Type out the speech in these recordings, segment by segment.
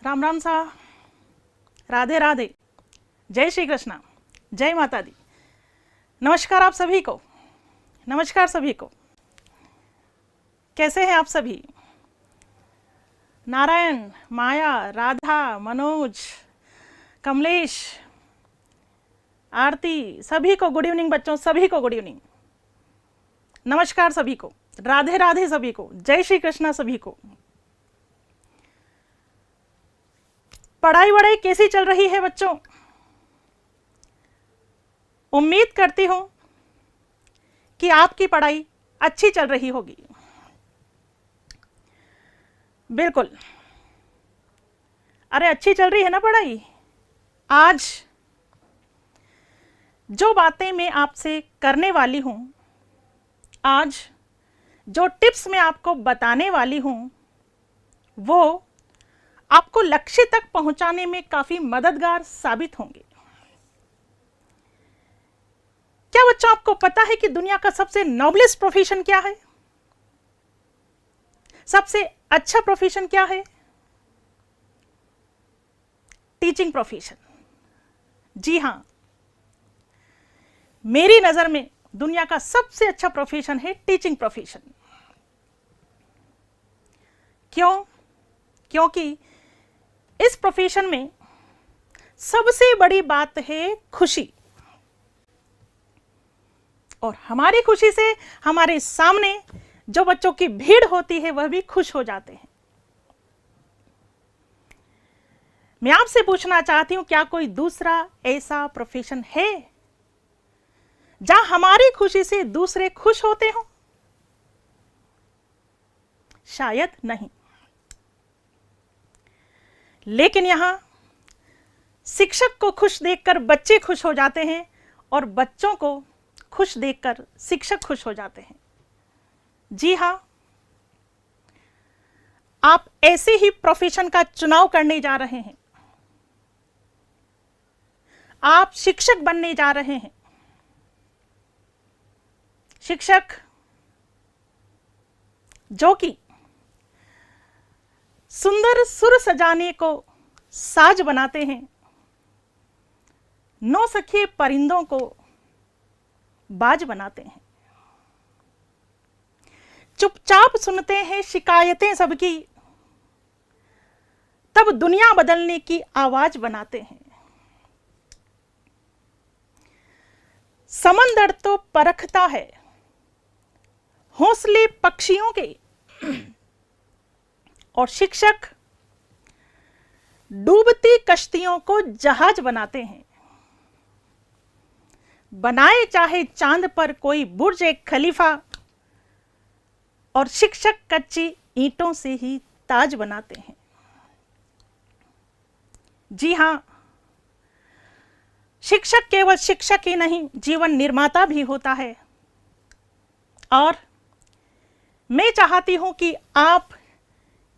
राम राम सा, राधे राधे, जय श्री कृष्णा, जय माता दी। नमस्कार आप सभी को, नमस्कार सभी को। कैसे हैं आप सभी? नारायण, माया, राधा, मनोज, कमलेश, आरती, सभी को गुड इवनिंग बच्चों, सभी को गुड इवनिंग। नमस्कार सभी को, राधे राधे सभी को, जय श्री कृष्णा सभी को। पढ़ाई वढ़ाई कैसी चल रही है बच्चों? उम्मीद करती हूं कि आपकी पढ़ाई अच्छी चल रही होगी। बिल्कुल, अरे अच्छी चल रही है ना पढ़ाई। आज जो बातें मैं आपसे करने वाली हूं, आज जो टिप्स मैं आपको बताने वाली हूं, वो आपको लक्ष्य तक पहुंचाने में काफी मददगार साबित होंगे। क्या बच्चों आपको पता है कि दुनिया का सबसे नोबलेस्ट प्रोफेशन क्या है? सबसे अच्छा प्रोफेशन क्या है? Teaching profession. जी हां, मेरी नजर में दुनिया का सबसे अच्छा प्रोफेशन है टीचिंग प्रोफेशन। क्यों? क्योंकि इस प्रोफेशन में सबसे बड़ी बात है खुशी, और हमारी खुशी से हमारे सामने जो बच्चों की भीड़ होती है वह भी खुश हो जाते हैं। मैं आपसे पूछना चाहती हूं, क्या कोई दूसरा ऐसा प्रोफेशन है जहां हमारी खुशी से दूसरे खुश होते हो? शायद नहीं। लेकिन यहां शिक्षक को खुश देखकर बच्चे खुश हो जाते हैं, और बच्चों को खुश देखकर शिक्षक खुश हो जाते हैं। जी हां, आप ऐसे ही प्रोफेशन का चुनाव करने जा रहे हैं। आप शिक्षक बनने जा रहे हैं। शिक्षक जो कि सुंदर सुर सजाने को साज बनाते हैं, नौसखिए परिंदों को बाज बनाते हैं, चुपचाप सुनते हैं शिकायतें सबकी, तब दुनिया बदलने की आवाज बनाते हैं। समंदर तो परखता है हौसले पक्षियों के, और शिक्षक डूबती कश्तियों को जहाज बनाते हैं। बनाए चाहे चांद पर कोई बुर्ज खलीफा, और शिक्षक कच्ची ईंटों से ही ताज बनाते हैं। जी हां, शिक्षक केवल शिक्षक ही नहीं, जीवन निर्माता भी होता है। और मैं चाहती हूं कि आप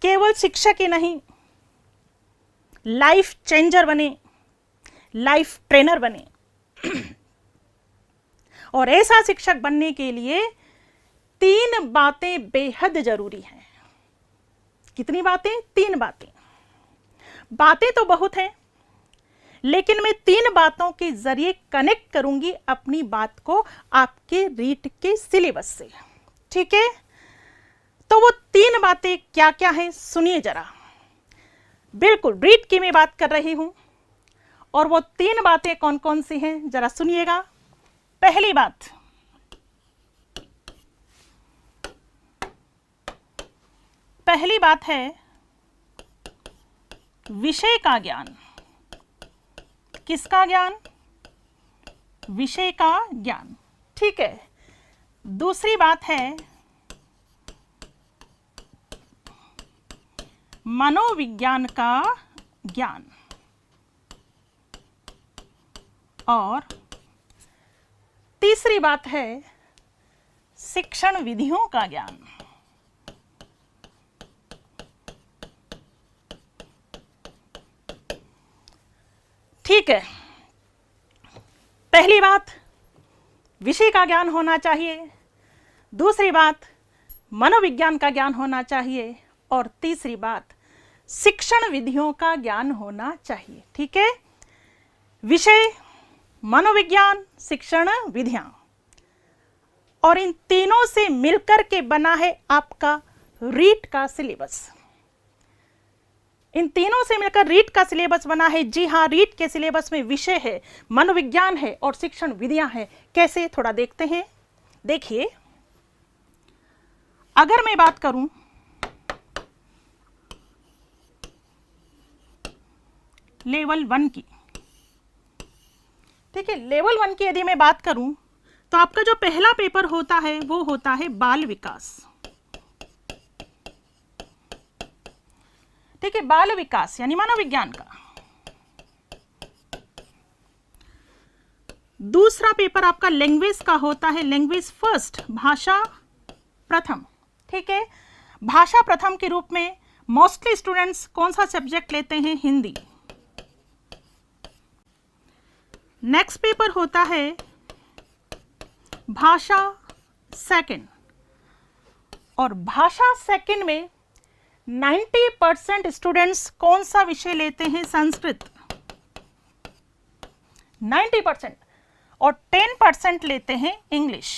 केवल शिक्षक ही नहीं, लाइफ चेंजर बने, लाइफ ट्रेनर बने। और ऐसा शिक्षक बनने के लिए 3 बातें बेहद जरूरी हैं। कितनी बातें? 3 बातें। बातें तो बहुत हैं, लेकिन मैं 3 बातों के जरिए कनेक्ट करूंगी अपनी बात को आपके रीट के सिलेबस से। ठीक है? तो वो 3 बातें क्या क्या हैं, सुनिए जरा। बिल्कुल रीट की मैं बात कर रही हूं, और वो 3 बातें कौन कौन सी हैं जरा सुनिएगा। पहली बात है विषय का ज्ञान। किसका ज्ञान? विषय का ज्ञान। ठीक है। दूसरी बात है मनोविज्ञान का ज्ञान। और तीसरी बात है शिक्षण विधियों का ज्ञान। ठीक है। पहली बात विषय का ज्ञान होना चाहिए, दूसरी बात मनोविज्ञान का ज्ञान होना चाहिए, और तीसरी बात शिक्षण विधियों का ज्ञान होना चाहिए। ठीक है, विषय मनोविज्ञान, शिक्षण विधियां, और इन तीनों से मिलकर के बना है आपका रीट का सिलेबस। इन तीनों से मिलकर रीट का सिलेबस बना है। जी हाँ, रीट के सिलेबस में विषय है, मनोविज्ञान है और शिक्षण विधियां हैं। कैसे, थोड़ा देखते हैं। देखिए, अगर मैं बात करूं लेवल 1 की, ठीक है, लेवल 1 की यदि मैं बात करूं तो आपका जो पहला पेपर होता है वो होता है बाल विकास। ठीक है, बाल विकास यानी मनोविज्ञान का। दूसरा पेपर आपका लैंग्वेज का होता है, लैंग्वेज फर्स्ट, भाषा प्रथम। ठीक है, भाषा प्रथम के रूप में मोस्टली स्टूडेंट्स कौन सा सब्जेक्ट लेते हैं? हिंदी। नेक्स्ट पेपर होता है भाषा सेकंड, और भाषा सेकंड में 90% स्टूडेंट्स कौन सा विषय लेते हैं? संस्कृत, 90%, और 10% लेते हैं इंग्लिश।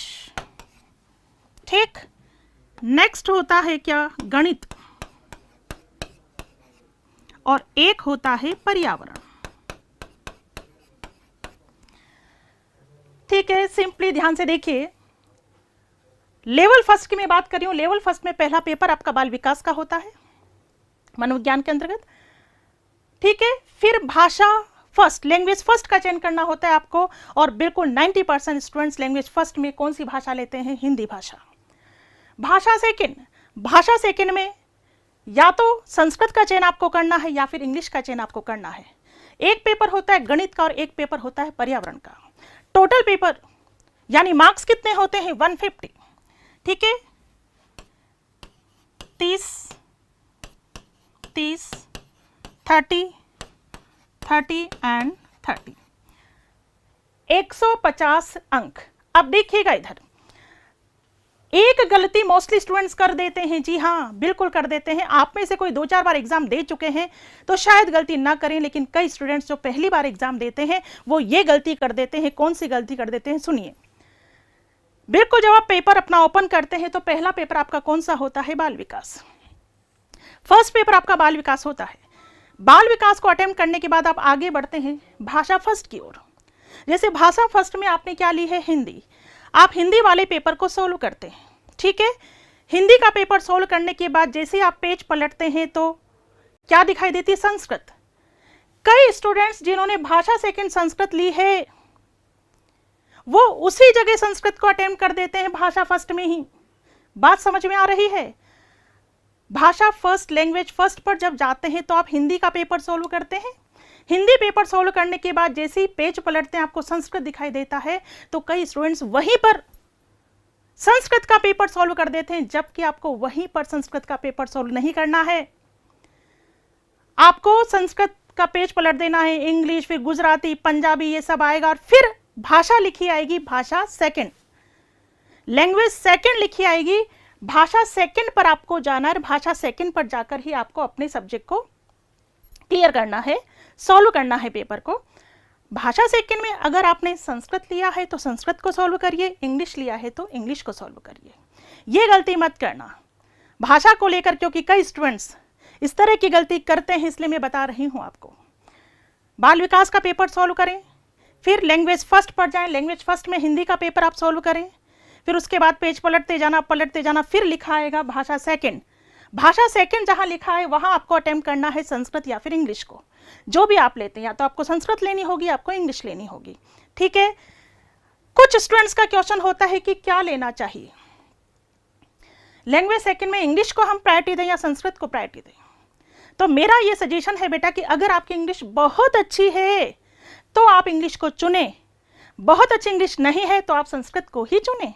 ठीक, नेक्स्ट होता है क्या? गणित, और एक होता है पर्यावरण। ठीक है, सिंपली ध्यान से देखिए, लेवल फर्स्ट की मैं बात कर रही हूं। लेवल फर्स्ट में पहला पेपर आपका बाल विकास का होता है, मनोविज्ञान के अंतर्गत। ठीक है, फिर भाषा फर्स्ट, लैंग्वेज फर्स्ट का चयन करना होता है आपको, और बिल्कुल 90% स्टूडेंट्स लैंग्वेज फर्स्ट में कौन सी भाषा लेते हैं? हिंदी भाषा। भाषा सेकंड, भाषा सेकंड में या तो संस्कृत का चयन आपको करना है या फिर इंग्लिश का चयन आपको करना है। एक पेपर होता है गणित का और एक पेपर होता है पर्यावरण का। टोटल पेपर यानी मार्क्स कितने होते हैं? 150। ठीक है, 30, 30, 30, 30 एंड 30, 150 अंक। अब देखिएगा इधर, एक गलती मोस्टली स्टूडेंट्स कर देते हैं। जी हाँ, बिल्कुल कर देते हैं। आप में से कोई 2-4 बार एग्जाम दे चुके हैं तो शायद गलती ना करें, लेकिन कई स्टूडेंट्स जो पहली बार एग्जाम देते हैं वो ये गलती कर देते हैं। कौन सी गलती कर देते हैं? सुनिए, बिल्कुल जब आप पेपर अपना ओपन करते हैं तो पहला पेपर आपका कौन सा होता है? बाल विकास। फर्स्ट पेपर आपका बाल विकास होता है। बाल विकास को अटेम्प्ट करने के बाद आप आगे बढ़ते हैं भाषा फर्स्ट की ओर। जैसे भाषा फर्स्ट में आपने क्या ली है? हिंदी। आप हिंदी वाले पेपर को सोल्व करते हैं। ठीक है, हिंदी का पेपर सोल्व करने के बाद जैसे आप पेज पलटते हैं तो क्या दिखाई देती है? संस्कृत। कई स्टूडेंट्स जिन्होंने भाषा सेकंड संस्कृत ली है वो उसी जगह संस्कृत को अटेम्प्ट कर देते हैं भाषा फर्स्ट में ही। बात समझ में आ रही है? भाषा फर्स्ट, लैंग्वेज फर्स्ट पर जब जाते हैं तो आप हिंदी का पेपर सोल्व करते हैं। हिंदी पेपर सोल्व करने के बाद जैसे ही पेज पलटते हैं आपको संस्कृत दिखाई देता है, तो कई स्टूडेंट्स वहीं पर संस्कृत का पेपर सोल्व कर देते हैं, जबकि आपको वहीं पर संस्कृत का पेपर सोल्व नहीं करना है। आपको संस्कृत का पेज पलट देना है, इंग्लिश, फिर गुजराती, पंजाबी, ये सब आएगा, और फिर भाषा लिखी आएगी भाषा सेकंड, लैंग्वेज सेकंड लिखी आएगी। भाषा सेकंड पर आपको जाना है, भाषा सेकंड पर जाकर ही आपको अपने सब्जेक्ट को क्लियर करना है, सॉल्व करना है पेपर को। भाषा सेकंड में अगर आपने संस्कृत लिया है तो संस्कृत को सॉल्व करिए, इंग्लिश लिया है तो इंग्लिश को सॉल्व करिए। ये गलती मत करना भाषा को लेकर, क्योंकि कई स्टूडेंट्स इस तरह की गलती करते हैं, इसलिए मैं बता रही हूं आपको। बाल विकास का पेपर सॉल्व करें, फिर लैंग्वेज फर्स्ट पर जाएं, लैंग्वेज फर्स्ट में हिंदी का पेपर आप सॉल्व करें, फिर उसके बाद पेज पलटते जाना, फिर लिखा आएगा भाषा सेकंड। भाषा सेकंड जहां लिखा है वहां आपको अटेम्प्ट करना है संस्कृत या फिर इंग्लिश को, जो भी आप लेते हैं, या तो आपको संस्कृत लेनी होगी, आपको इंग्लिश लेनी होगी। ठीक है, कुछ स्टूडेंट्स का क्वेश्चन होता है कि क्या लेना चाहिए, लैंग्वेज सेकंड में इंग्लिश को हम प्रायोरिटी दें या संस्कृत को प्रायोरिटी दें। तो मेरा ये सजेशन है बेटा कि अगर आपकी इंग्लिश बहुत अच्छी है तो आप इंग्लिश को चुनें, बहुत अच्छी इंग्लिश नहीं है तो आप संस्कृत को ही चुनें।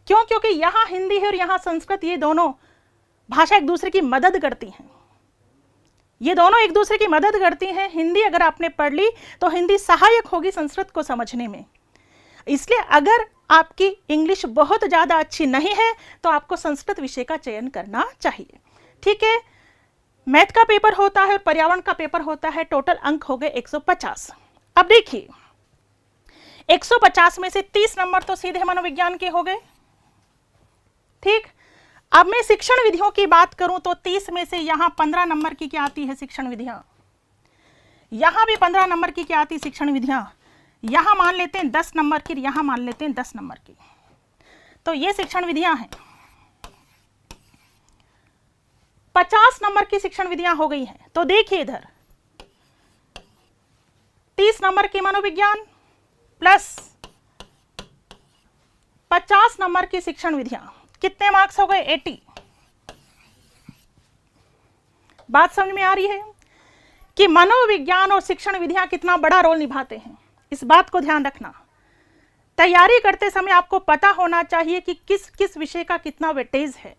क्यों? क्योंकि यहाँ हिंदी है और यहाँ संस्कृत, ये दोनों भाषा एक दूसरे की मदद करती हैं, ये दोनों एक दूसरे की मदद करती हैं। हिंदी अगर आपने पढ़ ली तो हिंदी सहायक होगी संस्कृत को समझने में। इसलिए अगर आपकी इंग्लिश बहुत ज़्यादा अच्छी नहीं है तो आपको संस्कृत विषय का चयन करना चाहिए। ठीक है, मैथ का पेपर होता है और पर्यावरण का पेपर होता है, टोटल अंक हो गए 150। अब देखिए 150 में से 30 नंबर तो सीधे मनोविज्ञान के हो गए, ठीक। अब मैं शिक्षण विधियों की बात करूं तो 30 में से यहां 15 नंबर की क्या आती है, शिक्षण विधियां। यहां भी 15 नंबर की क्या आती है, शिक्षण विधियां। यहां मान लेते हैं 10 नंबर की, यहां मान लेते हैं 10 नंबर की। तो ये शिक्षण विधियां हैं। 50 नंबर की शिक्षण विधियां हो गई हैं। तो देखिए इधर 30 नंबर की मनोविज्ञान प्लस 50 नंबर की शिक्षण विधियां, कितने मार्क्स हो गए, 80। बात समझ में आ रही है कि मनोविज्ञान और शिक्षण विधियां कितना बड़ा रोल निभाते हैं। इस बात को ध्यान रखना। तैयारी करते समय आपको पता होना चाहिए कि किस किस विषय का कितना वेटेज है।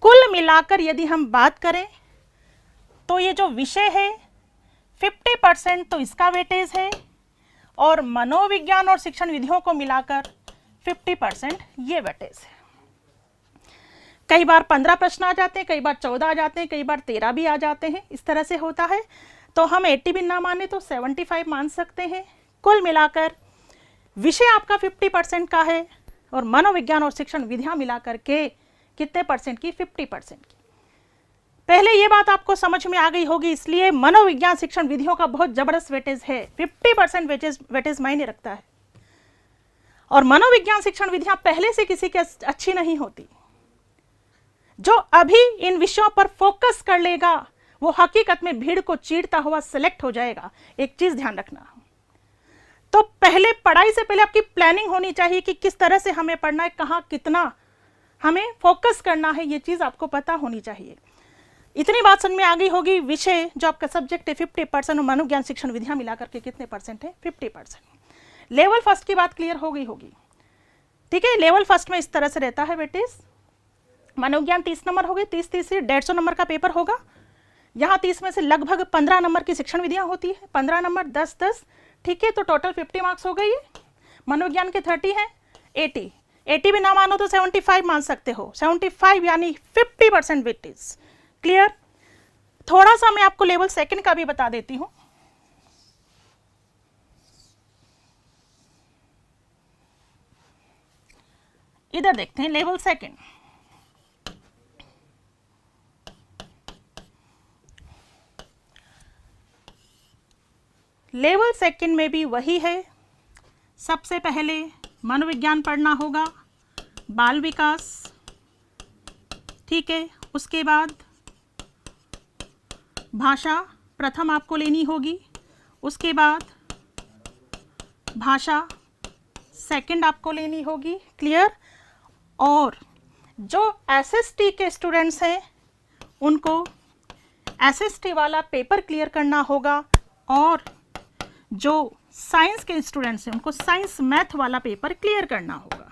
कुल मिलाकर यदि हम बात करें तो ये जो विषय है 50% तो इसका वेटेज है, और मनोविज्ञान और शिक्षण विधियों को मिलाकर 50% ये वेटेज है। कई बार 15 प्रश्न आ जाते हैं, कई बार 14 आ जाते हैं, कई बार 13 भी आ जाते हैं, इस तरह से होता है। तो हम 80 भी ना माने तो 75 मान सकते हैं। कुल मिलाकर विषय आपका 50% का है, और मनोविज्ञान और शिक्षण विधियां मिलाकर के कितने परसेंट की, 50% की। पहले ये बात आपको समझ में आ गई होगी, इसलिए मनोविज्ञान शिक्षण विधियों का बहुत जबरदस्त वेटेज है। 50% वेटेज मायने रखता है। और मनोविज्ञान शिक्षण विधियां पहले से किसी की अच्छी नहीं होती। जो अभी इन विषयों पर फोकस कर लेगा वो हकीकत में भीड़ को चीरता हुआ सिलेक्ट हो जाएगा। एक चीज ध्यान रखना, तो पहले पढ़ाई से पहले आपकी प्लानिंग होनी चाहिए कि किस तरह से हमें पढ़ना है, कहाँ कितना हमें फोकस करना है, ये चीज आपको पता होनी चाहिए। इतनी बात समझ में आ गई होगी। विषय जो आपका सब्जेक्ट है 50% और मनोविज्ञान शिक्षण विधियां मिलाकर के कितने परसेंट है, 50%। लेवल फर्स्ट की बात क्लियर हो गई होगी, ठीक है। लेवल फर्स्ट में इस तरह से रहता है वेटेज। मनोविज्ञान 30 नंबर हो गए, 30 से 150 नंबर का पेपर होगा। यहाँ 30 में से लगभग 15 नंबर की शिक्षण विधियां होती है, 15 नंबर 10-10, ठीक है। तो टोटल 50 मार्क्स हो गई। मनोविज्ञान के 30 है, 80 भी ना मानो तो 75 मान सकते हो। 75 यानी 50% वेटेज। क्लियर। थोड़ा सा मैं आपको लेवल सेकंड का भी बता देती हूं। इधर देखते हैं लेवल सेकंड। लेवल सेकंड में भी वही है। सबसे पहले मनोविज्ञान पढ़ना होगा, बाल विकास, ठीक है। उसके बाद भाषा प्रथम आपको लेनी होगी, उसके बाद भाषा सेकंड आपको लेनी होगी। क्लियर। और जो एसएसटी के स्टूडेंट्स हैं उनको एसएसटी वाला पेपर क्लियर करना होगा, और जो साइंस के स्टूडेंट्स हैं उनको साइंस मैथ वाला पेपर क्लियर करना होगा,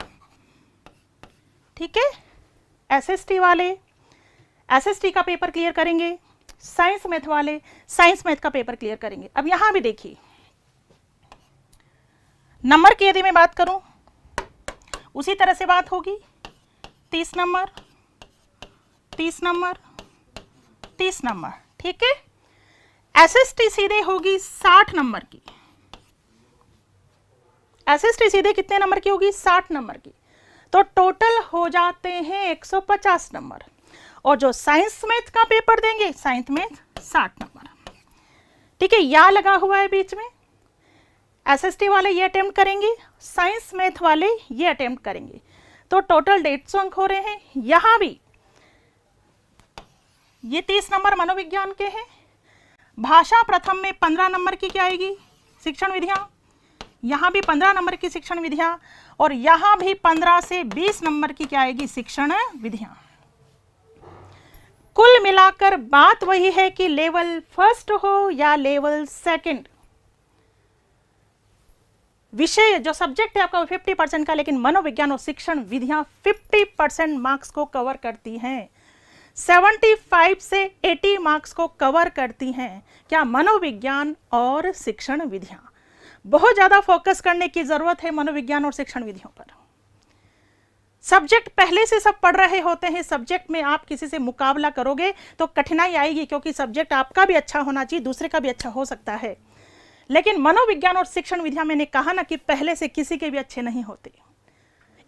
ठीक है। एसएसटी वाले एसएसटी का पेपर क्लियर करेंगे, साइंस मैथ वाले साइंस मैथ का पेपर क्लियर करेंगे। अब यहां भी देखिए नंबर की यदि मैं बात करूं उसी तरह से बात होगी। 30 नंबर 30 नंबर 30 नंबर, ठीक है। एसएसटी सीधे होगी 60 नंबर की। एसएसटी सीधे कितने नंबर की होगी, 60 नंबर की। तो टोटल हो जाते हैं 150 नंबर। और जो साइंस मैथ का पेपर देंगे, साइंस मैथ 60 नंबर, ठीक है। या लगा हुआ है बीच में। एसएसटी वाले ये अटेम्प्ट करेंगे, साइंस मैथ वाले ये अटेम्प्ट करेंगे। तो टोटल 150 अंक हो रहे हैं। यहां भी ये 30 नंबर मनोविज्ञान के हैं। भाषा प्रथम में 15 नंबर की क्या आएगी, शिक्षण विधियां। यहां भी 15 नंबर की शिक्षण विधियां, और यहां भी 15 से 20 नंबर की क्या आएगी, शिक्षण विधियां। कुल मिलाकर बात वही है कि लेवल फर्स्ट हो या लेवल सेकंड, विषय जो सब्जेक्ट है आपका 50% का, लेकिन मनोविज्ञान और शिक्षण विधियां 50% मार्क्स को कवर करती हैं। 75 से 80 मार्क्स को कवर करती हैं क्या, मनोविज्ञान और शिक्षण विधियां। बहुत ज्यादा फोकस करने की जरूरत है मनोविज्ञान और शिक्षण विधियों पर। सब्जेक्ट पहले से सब पढ़ रहे होते हैं, सब्जेक्ट में आप किसी से मुकाबला करोगे तो कठिनाई आएगी, क्योंकि सब्जेक्ट आपका भी अच्छा होना चाहिए, दूसरे का भी अच्छा हो सकता है। लेकिन मनोविज्ञान और शिक्षण विधियां, मैंने कहा ना कि पहले से किसी के भी अच्छे नहीं होते।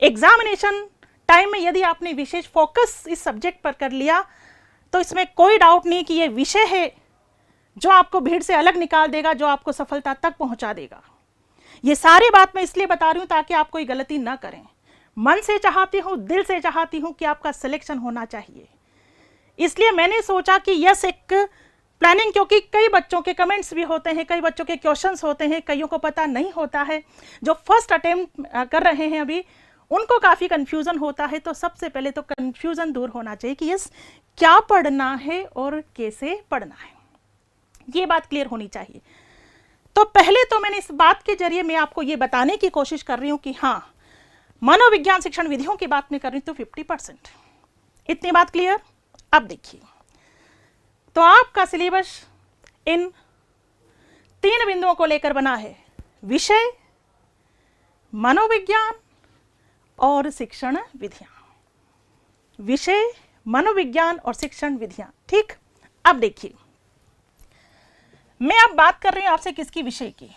एग्जामिनेशन टाइम में यदि आपने विशेष फोकस इस सब्जेक्ट पर कर लिया तो इसमें कोई डाउट नहीं कि ये विषय है जो आपको भीड़ से अलग निकाल देगा, जो आपको सफलता तक पहुंचा देगा। ये सारी बात मैं इसलिए बता रही हूं ताकि आप कोई गलती ना करें। मन से चाहती हूं, दिल से चाहती हूं कि आपका सिलेक्शन होना चाहिए। इसलिए मैंने सोचा कि यस, एक प्लानिंग, क्योंकि कई बच्चों के कमेंट्स भी होते हैं, कई बच्चों के क्वेश्चंस होते हैं, कईयों को पता नहीं होता है, जो फर्स्ट अटेम्प्ट कर रहे हैं अभी उनको काफ़ी कन्फ्यूज़न होता है। तो सबसे पहले तो कन्फ्यूज़न दूर होना चाहिए कि यस, क्या पढ़ना है और कैसे पढ़ना है, ये बात क्लियर होनी चाहिए। तो पहले तो मैंने इस बात के जरिए मैं आपको ये बताने की कोशिश कर रही हूँ कि हाँ, मनोविज्ञान शिक्षण विधियों की बात में कर रही हूँ तो 50%, इतनी बात क्लियर। अब देखिए, तो आपका सिलेबस इन 3 बिंदुओं को लेकर बना है: विषय, मनोविज्ञान और शिक्षण विधियां। विषय, मनोविज्ञान और शिक्षण विधियां, ठीक। अब देखिए, मैं अब बात कर रही हूं आपसे किसकी? विषय की।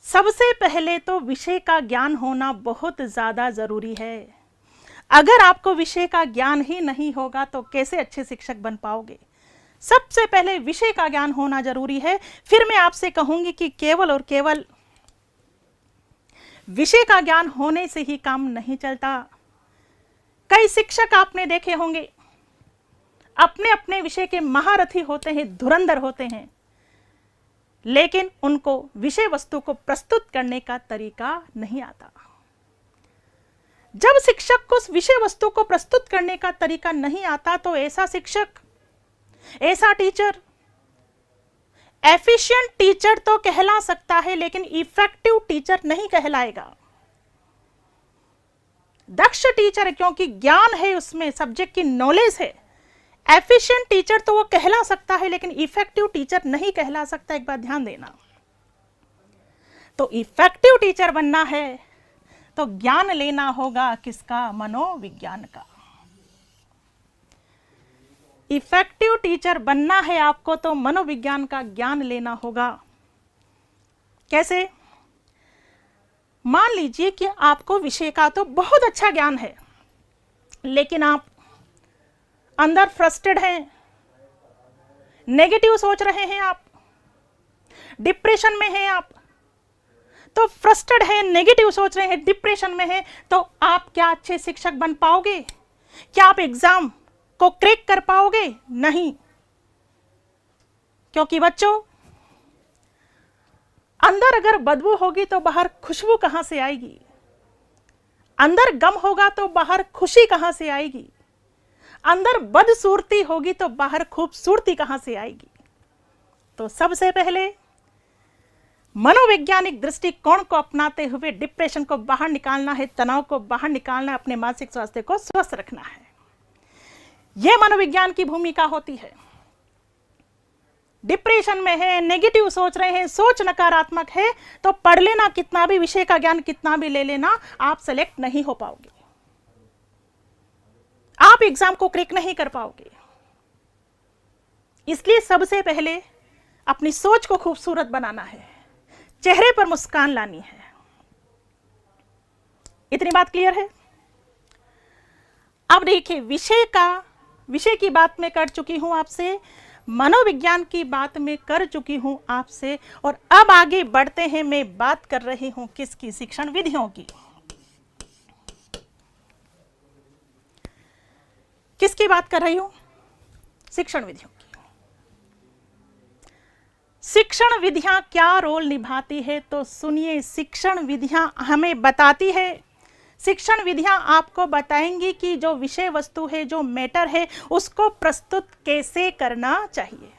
सबसे पहले तो विषय का ज्ञान होना बहुत ज्यादा जरूरी है। अगर आपको विषय का ज्ञान ही नहीं होगा तो कैसे अच्छे शिक्षक बन पाओगे? सबसे पहले विषय का ज्ञान होना जरूरी है। फिर मैं आपसे कहूंगी कि केवल और केवल विषय का ज्ञान होने से ही काम नहीं चलता। कई शिक्षक आपने देखे होंगे, अपने अपने विषय के महारथी होते हैं, धुरंधर होते हैं, लेकिन उनको विषय वस्तु को प्रस्तुत करने का तरीका नहीं आता। जब शिक्षक को विषय वस्तु को प्रस्तुत करने का तरीका नहीं आता तो ऐसा शिक्षक, ऐसा टीचर एफिशिएंट टीचर तो कहला सकता है, लेकिन इफेक्टिव टीचर नहीं कहलाएगा। दक्ष टीचर, क्योंकि ज्ञान है उसमें, सब्जेक्ट की नॉलेज है। एफिशिएंट टीचर तो वो कहला सकता है, लेकिन इफेक्टिव टीचर नहीं कहला सकता। एक बात ध्यान देना, तो इफेक्टिव टीचर बनना है तो ज्ञान लेना होगा किसका? मनोविज्ञान का। इफेक्टिव टीचर बनना है आपको तो मनोविज्ञान का ज्ञान लेना होगा। कैसे? मान लीजिए कि आपको विषय का तो बहुत अच्छा ज्ञान है, लेकिन आप अंदर फ्रस्ट्रेटेड हैं, नेगेटिव सोच रहे हैं, आप डिप्रेशन में हैं, आप तो फ्रस्ट्रेटेड हैं, नेगेटिव सोच रहे हैं, डिप्रेशन में हैं, तो आप क्या अच्छे शिक्षक बन पाओगे? क्या आप एग्जाम को क्रैक कर पाओगे? नहीं। क्योंकि बच्चों, अंदर अगर बदबू होगी तो बाहर खुशबू कहां से आएगी? अंदर गम होगा तो बाहर खुशी कहां से आएगी? अंदर बदसूरती होगी तो बाहर खूबसूरती कहां से आएगी? तो सबसे पहले मनोवैज्ञानिक दृष्टिकोण को अपनाते हुए डिप्रेशन को बाहर निकालना है, तनाव को बाहर निकालना है, अपने मानसिक स्वास्थ्य को स्वस्थ रखना है। यह मनोविज्ञान की भूमिका होती है। डिप्रेशन में है, नेगेटिव सोच रहे हैं, सोच नकारात्मक है, तो पढ़ लेना, कितना भी विषय का ज्ञान कितना भी ले लेना, आप सेलेक्ट नहीं हो पाओगे, आप एग्जाम को क्रैक नहीं कर पाओगे। इसलिए सबसे पहले अपनी सोच को खूबसूरत बनाना है, चेहरे पर मुस्कान लानी है। इतनी बात क्लियर है? अब देखिए, विषय की बात मैं कर चुकी हूं आपसे, मनोविज्ञान की बात मैं कर चुकी हूं आपसे, और अब आगे बढ़ते हैं। मैं बात कर रही हूं किसकी? शिक्षण विधियों की। किसकी बात कर रही हूं? शिक्षण विधियों की। शिक्षण विधियां क्या रोल निभाती है? तो सुनिए, शिक्षण विधियां हमें बताती है, शिक्षण विधियां आपको बताएंगी कि जो विषय वस्तु है, जो मैटर है, उसको प्रस्तुत कैसे करना चाहिए,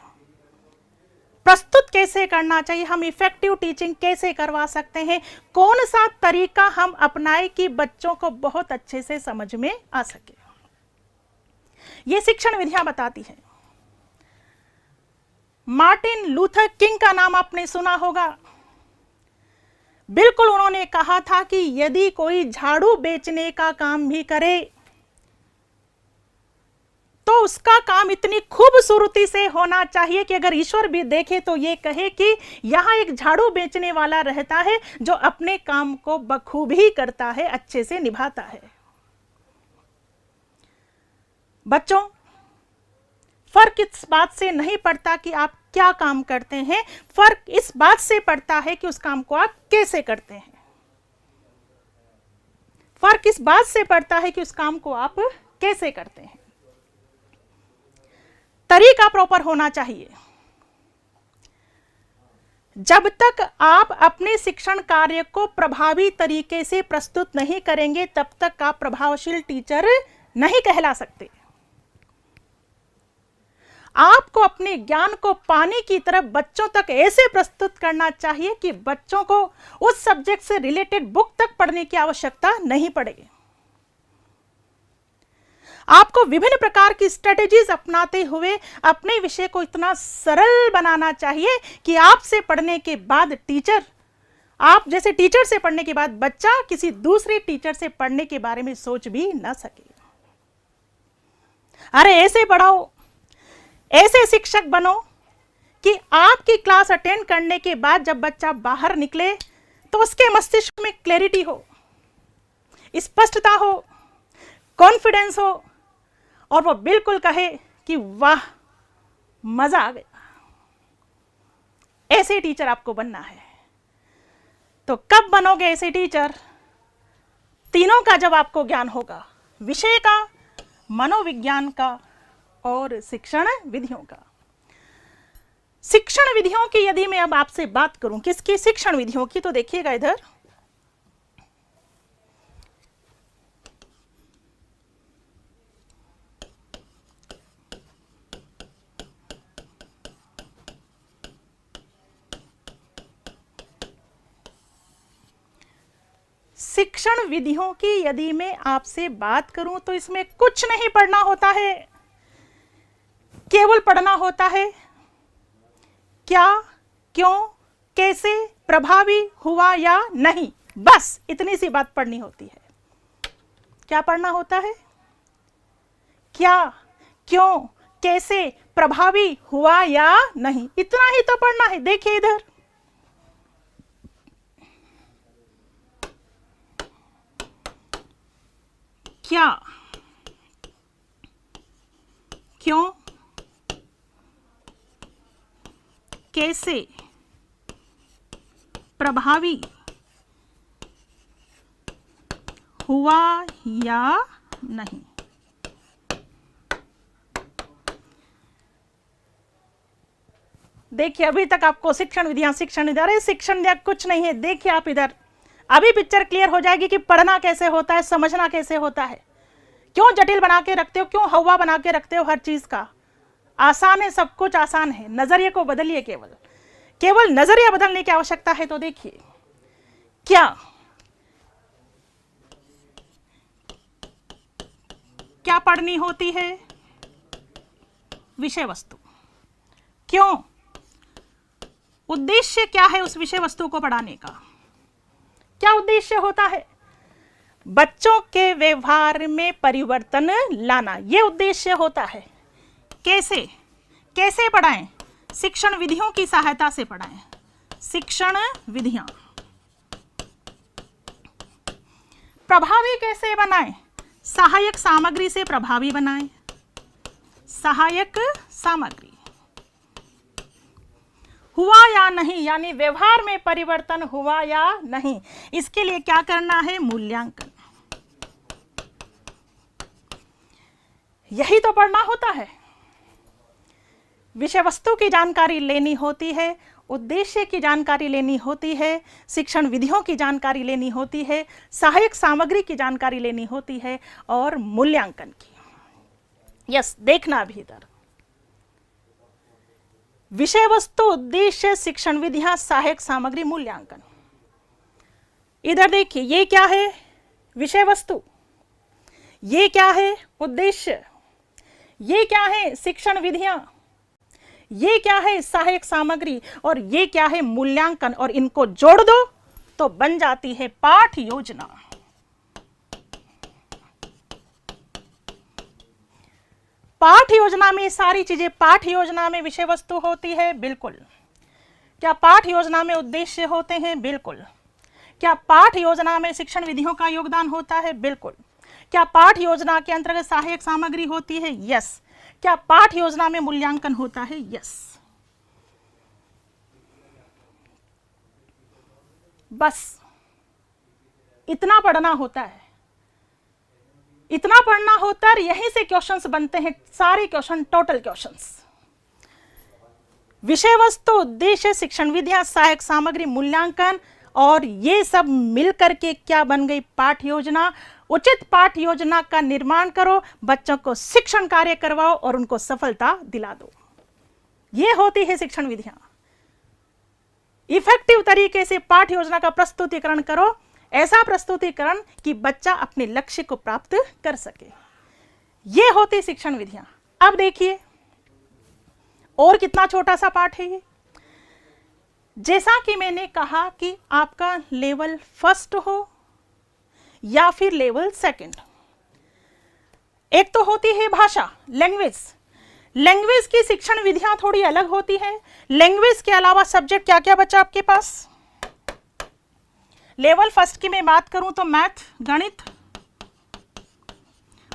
प्रस्तुत कैसे करना चाहिए, हम इफेक्टिव टीचिंग कैसे करवा सकते हैं, कौन सा तरीका हम अपनाएं कि बच्चों को बहुत अच्छे से समझ में आ सके। ये शिक्षण विधियां बताती हैं। मार्टिन लूथर किंग का नाम आपने सुना होगा। बिल्कुल उन्होंने कहा था कि यदि कोई झाड़ू बेचने का काम भी करे तो उसका काम इतनी खूबसूरती से होना चाहिए कि अगर ईश्वर भी देखे तो ये कहे कि यहां एक झाड़ू बेचने वाला रहता है जो अपने काम को बखूबी करता है, अच्छे से निभाता है। बच्चों, फर्क इस बात से नहीं पड़ता कि आप क्या काम करते हैं, फर्क इस बात से पड़ता है कि उस काम को आप कैसे करते हैं। फर्क इस बात से पड़ता है कि उस काम को आप कैसे करते हैं। तरीका प्रॉपर होना चाहिए। जब तक आप अपने शिक्षण कार्य को प्रभावी तरीके से प्रस्तुत नहीं करेंगे तब तक आप प्रभावशील टीचर नहीं कहला सकते। आपको अपने ज्ञान को पानी की तरफ बच्चों तक ऐसे प्रस्तुत करना चाहिए कि बच्चों को उस सब्जेक्ट से रिलेटेड बुक तक पढ़ने की आवश्यकता नहीं पड़ेगी। आपको विभिन्न प्रकार की स्ट्रेटेजीज अपनाते हुए अपने विषय को इतना सरल बनाना चाहिए कि आपसे पढ़ने के बाद टीचर, आप जैसे टीचर से पढ़ने के बाद बच्चा किसी दूसरे टीचर से पढ़ने के बारे में सोच भी ना सके। अरे ऐसे पढ़ाओ, ऐसे शिक्षक बनो कि आपकी क्लास अटेंड करने के बाद जब बच्चा बाहर निकले तो उसके मस्तिष्क में क्लैरिटी हो, स्पष्टता हो, कॉन्फिडेंस हो और वो बिल्कुल कहे कि वाह, मजा आ गया। ऐसे टीचर आपको बनना है। तो कब बनोगे ऐसे टीचर? तीनों का जब आपको ज्ञान होगा, विषय का, मनोविज्ञान का और शिक्षण विधियों का। शिक्षण विधियों की यदि मैं अब आपसे बात करूं, किसकी? शिक्षण विधियों की। तो देखिएगा इधर, शिक्षण विधियों की यदि मैं आपसे बात करूं तो इसमें कुछ नहीं पढ़ना होता है, केवल पढ़ना होता है क्या, क्यों, कैसे, प्रभावी हुआ या नहीं, बस इतनी सी बात पढ़नी होती है। क्या पढ़ना होता है? क्या, क्यों, कैसे, प्रभावी हुआ या नहीं, इतना ही तो पढ़ना है। देखिए इधर, क्या, क्यों, कैसे, प्रभावी हुआ या नहीं। देखिए अभी तक आपको शिक्षण विधियां कुछ नहीं है। देखिए आप इधर, अभी पिक्चर क्लियर हो जाएगी कि पढ़ना कैसे होता है, समझना कैसे होता है। क्यों जटिल बना के रखते हो, क्यों हवा बना के रखते हो हर चीज का? आसान है, सब कुछ आसान है। नजरिए को बदलिए, केवल नजरिया बदलने की आवश्यकता है। तो देखिए, क्या, क्या पढ़नी होती है? विषय वस्तु। क्यों, उद्देश्य क्या है उस विषय वस्तु को पढ़ाने का? क्या उद्देश्य होता है? बच्चों के व्यवहार में परिवर्तन लाना, यह उद्देश्य होता है। कैसे, कैसे पढ़ाएं? शिक्षण विधियों की सहायता से पढ़ाएं। शिक्षण विधियां। प्रभावी कैसे बनाएं? सहायक सामग्री से प्रभावी बनाएं। सहायक सामग्री। हुआ या नहीं, यानी व्यवहार में परिवर्तन हुआ या नहीं, इसके लिए क्या करना है? मूल्यांकन। यही तो पढ़ना होता है। विषय वस्तु की जानकारी लेनी होती है, उद्देश्य की जानकारी लेनी होती है, शिक्षण विधियों की जानकारी लेनी होती है, सहायक सामग्री की जानकारी लेनी होती है और मूल्यांकन की। यस, देखना अभी इधर, विषय वस्तु, उद्देश्य, शिक्षण विधियां, सहायक सामग्री, मूल्यांकन। इधर देखिए, ये क्या है? विषय वस्तु। ये क्या है? उद्देश्य। ये क्या है? शिक्षण विधियां। ये क्या है? सहायक सामग्री। और ये क्या है? मूल्यांकन। और इनको जोड़ दो तो बन जाती है पाठ योजना। पाठ योजना में सारी चीजें, पाठ योजना में विषय वस्तु होती है, बिल्कुल। क्या पाठ योजना में उद्देश्य होते हैं? बिल्कुल। क्या पाठ योजना में शिक्षण विधियों का योगदान होता है? बिल्कुल। क्या पाठ योजना के अंतर्गत सहायक सामग्री होती है? यस। क्या पाठ योजना में मूल्यांकन होता है? यस। बस इतना पढ़ना होता है, इतना पढ़ना होता है, यहीं से क्वेश्चंस बनते हैं, सारे क्वेश्चन, टोटल क्वेश्चंस। विषय वस्तु, उद्देश्य, शिक्षण विधियां, सहायक सामग्री, मूल्यांकन, और ये सब मिलकर के क्या बन गई? पाठ योजना। उचित पाठ योजना का निर्माण करो, बच्चों को शिक्षण कार्य करवाओ और उनको सफलता दिला दो। ये होती है शिक्षण विधियां। इफेक्टिव तरीके से पाठ योजना का प्रस्तुतिकरण करो, ऐसा प्रस्तुतिकरण कि बच्चा अपने लक्ष्य को प्राप्त कर सके। ये होती शिक्षण विधियां। अब देखिए और कितना छोटा सा पाठ है ये। जैसा कि मैंने कहा कि आपका लेवल फर्स्ट हो या फिर लेवल सेकंड, एक तो होती है भाषा, लैंग्वेज। लैंग्वेज की शिक्षण विधियां थोड़ी अलग होती है। लैंग्वेज के अलावा सब्जेक्ट क्या क्या बचा आपके पास? लेवल फर्स्ट की मैं बात करूं तो मैथ, गणित,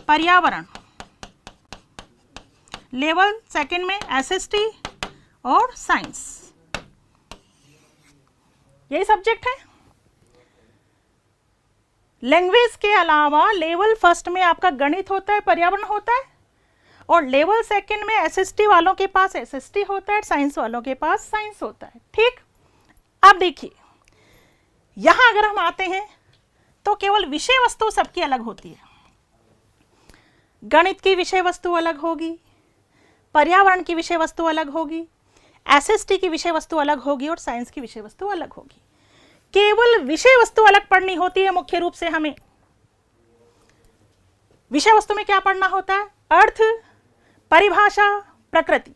पर्यावरण। लेवल सेकंड में एसएसटी और साइंस, यही सब्जेक्ट है। लैंग्वेज के अलावा लेवल फर्स्ट में आपका गणित होता है, पर्यावरण होता है, और लेवल सेकंड में एसएसटी वालों के पास एसएसटी होता है, साइंस वालों के पास साइंस होता है। ठीक। अब देखिए यहां अगर हम आते हैं तो केवल विषय वस्तु सबकी अलग होती है। गणित की विषय वस्तु अलग होगी, पर्यावरण की विषय वस्तु अलग होगी, एसएसटी की विषय वस्तु अलग होगी और साइंस की विषय वस्तु अलग होगी। केवल विषय वस्तु अलग पढ़नी होती है मुख्य रूप से हमें। विषय वस्तु में क्या पढ़ना होता है? अर्थ, परिभाषा, प्रकृति।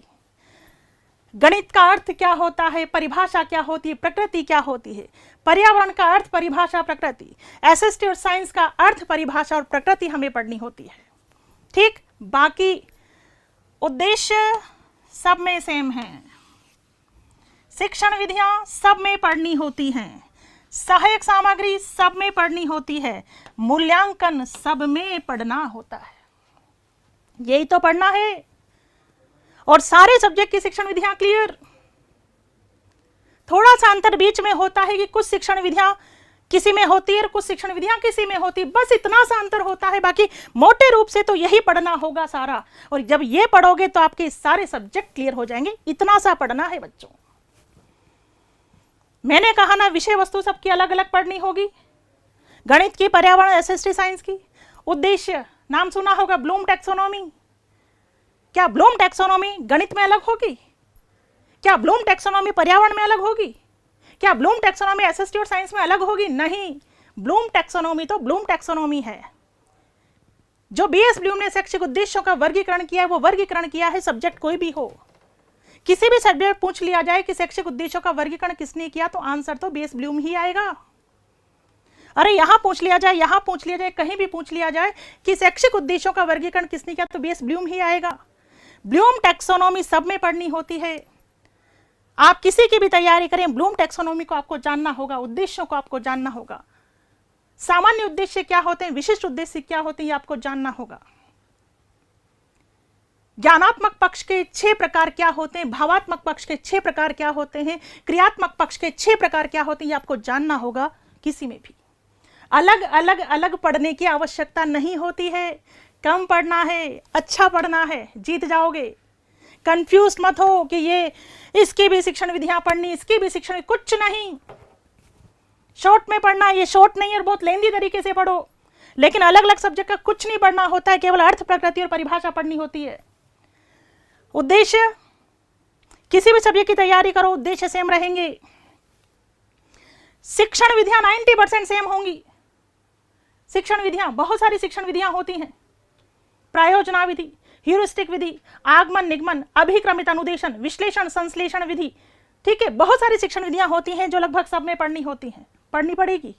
गणित का अर्थ क्या होता है, परिभाषा क्या होती है, प्रकृति क्या होती है। पर्यावरण का अर्थ, परिभाषा, प्रकृति। एसएसटी और साइंस का अर्थ, परिभाषा और प्रकृति हमें पढ़नी होती है। ठीक। बाकी उद्देश्य सब में सेम है, शिक्षण विधियां सब में पढ़नी होती हैं, सहायक सामग्री सब में पढ़नी होती है, मूल्यांकन सब में पढ़ना होता है। यही तो पढ़ना है। और सारे सब्जेक्ट की शिक्षण विधियां क्लियर। थोड़ा सा अंतर बीच में होता है कि कुछ शिक्षण विधियां किसी में होती है और कुछ शिक्षण विधियां किसी में होती है, बस इतना सा अंतर होता है। बाकी मोटे रूप से तो यही पढ़ना होगा सारा। और जब ये पढ़ोगे तो आपके सारे सब्जेक्ट क्लियर हो जाएंगे। इतना सा पढ़ना है बच्चों। मैंने कहा ना विषय वस्तु सबकी अलग अलग पढ़नी होगी, गणित की, पर्यावरण, एसएसटी, साइंस की। उद्देश्य नाम सुना होगा, ब्लूम टैक्सोनॉमी। क्या ब्लूम टैक्सोनॉमी गणित में अलग होगी? क्या ब्लूम टैक्सोनॉमी पर्यावरण में अलग होगी? क्या ब्लूम टैक्सोनॉमी एसएसटी और साइंस में अलग होगी? नहीं। ब्लूम टैक्सोनॉमी तो ब्लूम टैक्सोनॉमी है। जो बीएस ब्लूम ने शैक्षिक उद्देश्यों का वर्गीकरण किया है, वो वर्गीकरण किया है सब्जेक्ट कोई भी हो। किसी भी सब्जेक्ट पूछ लिया जाए कि शैक्षिक उद्देश्यों का वर्गीकरण किसने किया, तो आंसर तो बीएस ब्लूम ही आएगा। अरे यहां पूछ लिया जाए, यहां पूछ लिया जाए, कहीं भी पूछ लिया जाए कि शैक्षिक उद्देश्यों का वर्गीकरण किसने किया, तो बीएस ब्लूम ही आएगा। ब्लूम टैक्सोनॉमी सब में पढ़नी होती है। आप किसी की भी तैयारी करें, ब्लूम टैक्सोनॉमी को आपको जानना होगा, उद्देश्यों को आपको जानना होगा। सामान्य उद्देश्य क्या होते हैं, विशिष्ट उद्देश्य क्या होते हैं, ये आपको जानना होगा। ज्ञानात्मक पक्ष के 6 प्रकार क्या होते हैं, भावात्मक पक्ष के 6 प्रकार क्या होते हैं, क्रियात्मक पक्ष के 6 प्रकार क्या होते हैं, ये आपको जानना होगा। किसी में भी अलग अलग अलग पढ़ने की आवश्यकता नहीं होती है। कम पढ़ना है, अच्छा पढ़ना है, जीत जाओगे। कंफ्यूज मत हो कि ये इसकी भी शिक्षण विधियां पढ़नी, इसकी भी शिक्षण, कुछ नहीं। शॉर्ट में पढ़ना, ये शॉर्ट नहीं है, बहुत लेंदी तरीके से पढ़ो, लेकिन अलग अलग सब्जेक्ट का कुछ नहीं पढ़ना होता है, केवल अर्थ, प्रकृति और परिभाषा पढ़नी होती है। उद्देश्य, किसी भी सब्जेक्ट की तैयारी करो, उद्देश्य सेम रहेंगे। शिक्षण विधियां 90% सेम होंगी। शिक्षण विधियां, बहुत सारी शिक्षण विधियां होती हैं। प्रायोजना विधि, ह्यूरिस्टिक विधि, आगमन, निगमन, अभिक्रमित अनुदेशन, विश्लेषण, संश्लेषण विधि। ठीक है, बहुत सारी शिक्षण विधियां होती हैं जो लगभग सब में पढ़नी होती हैं। पढ़नी पड़ेगी।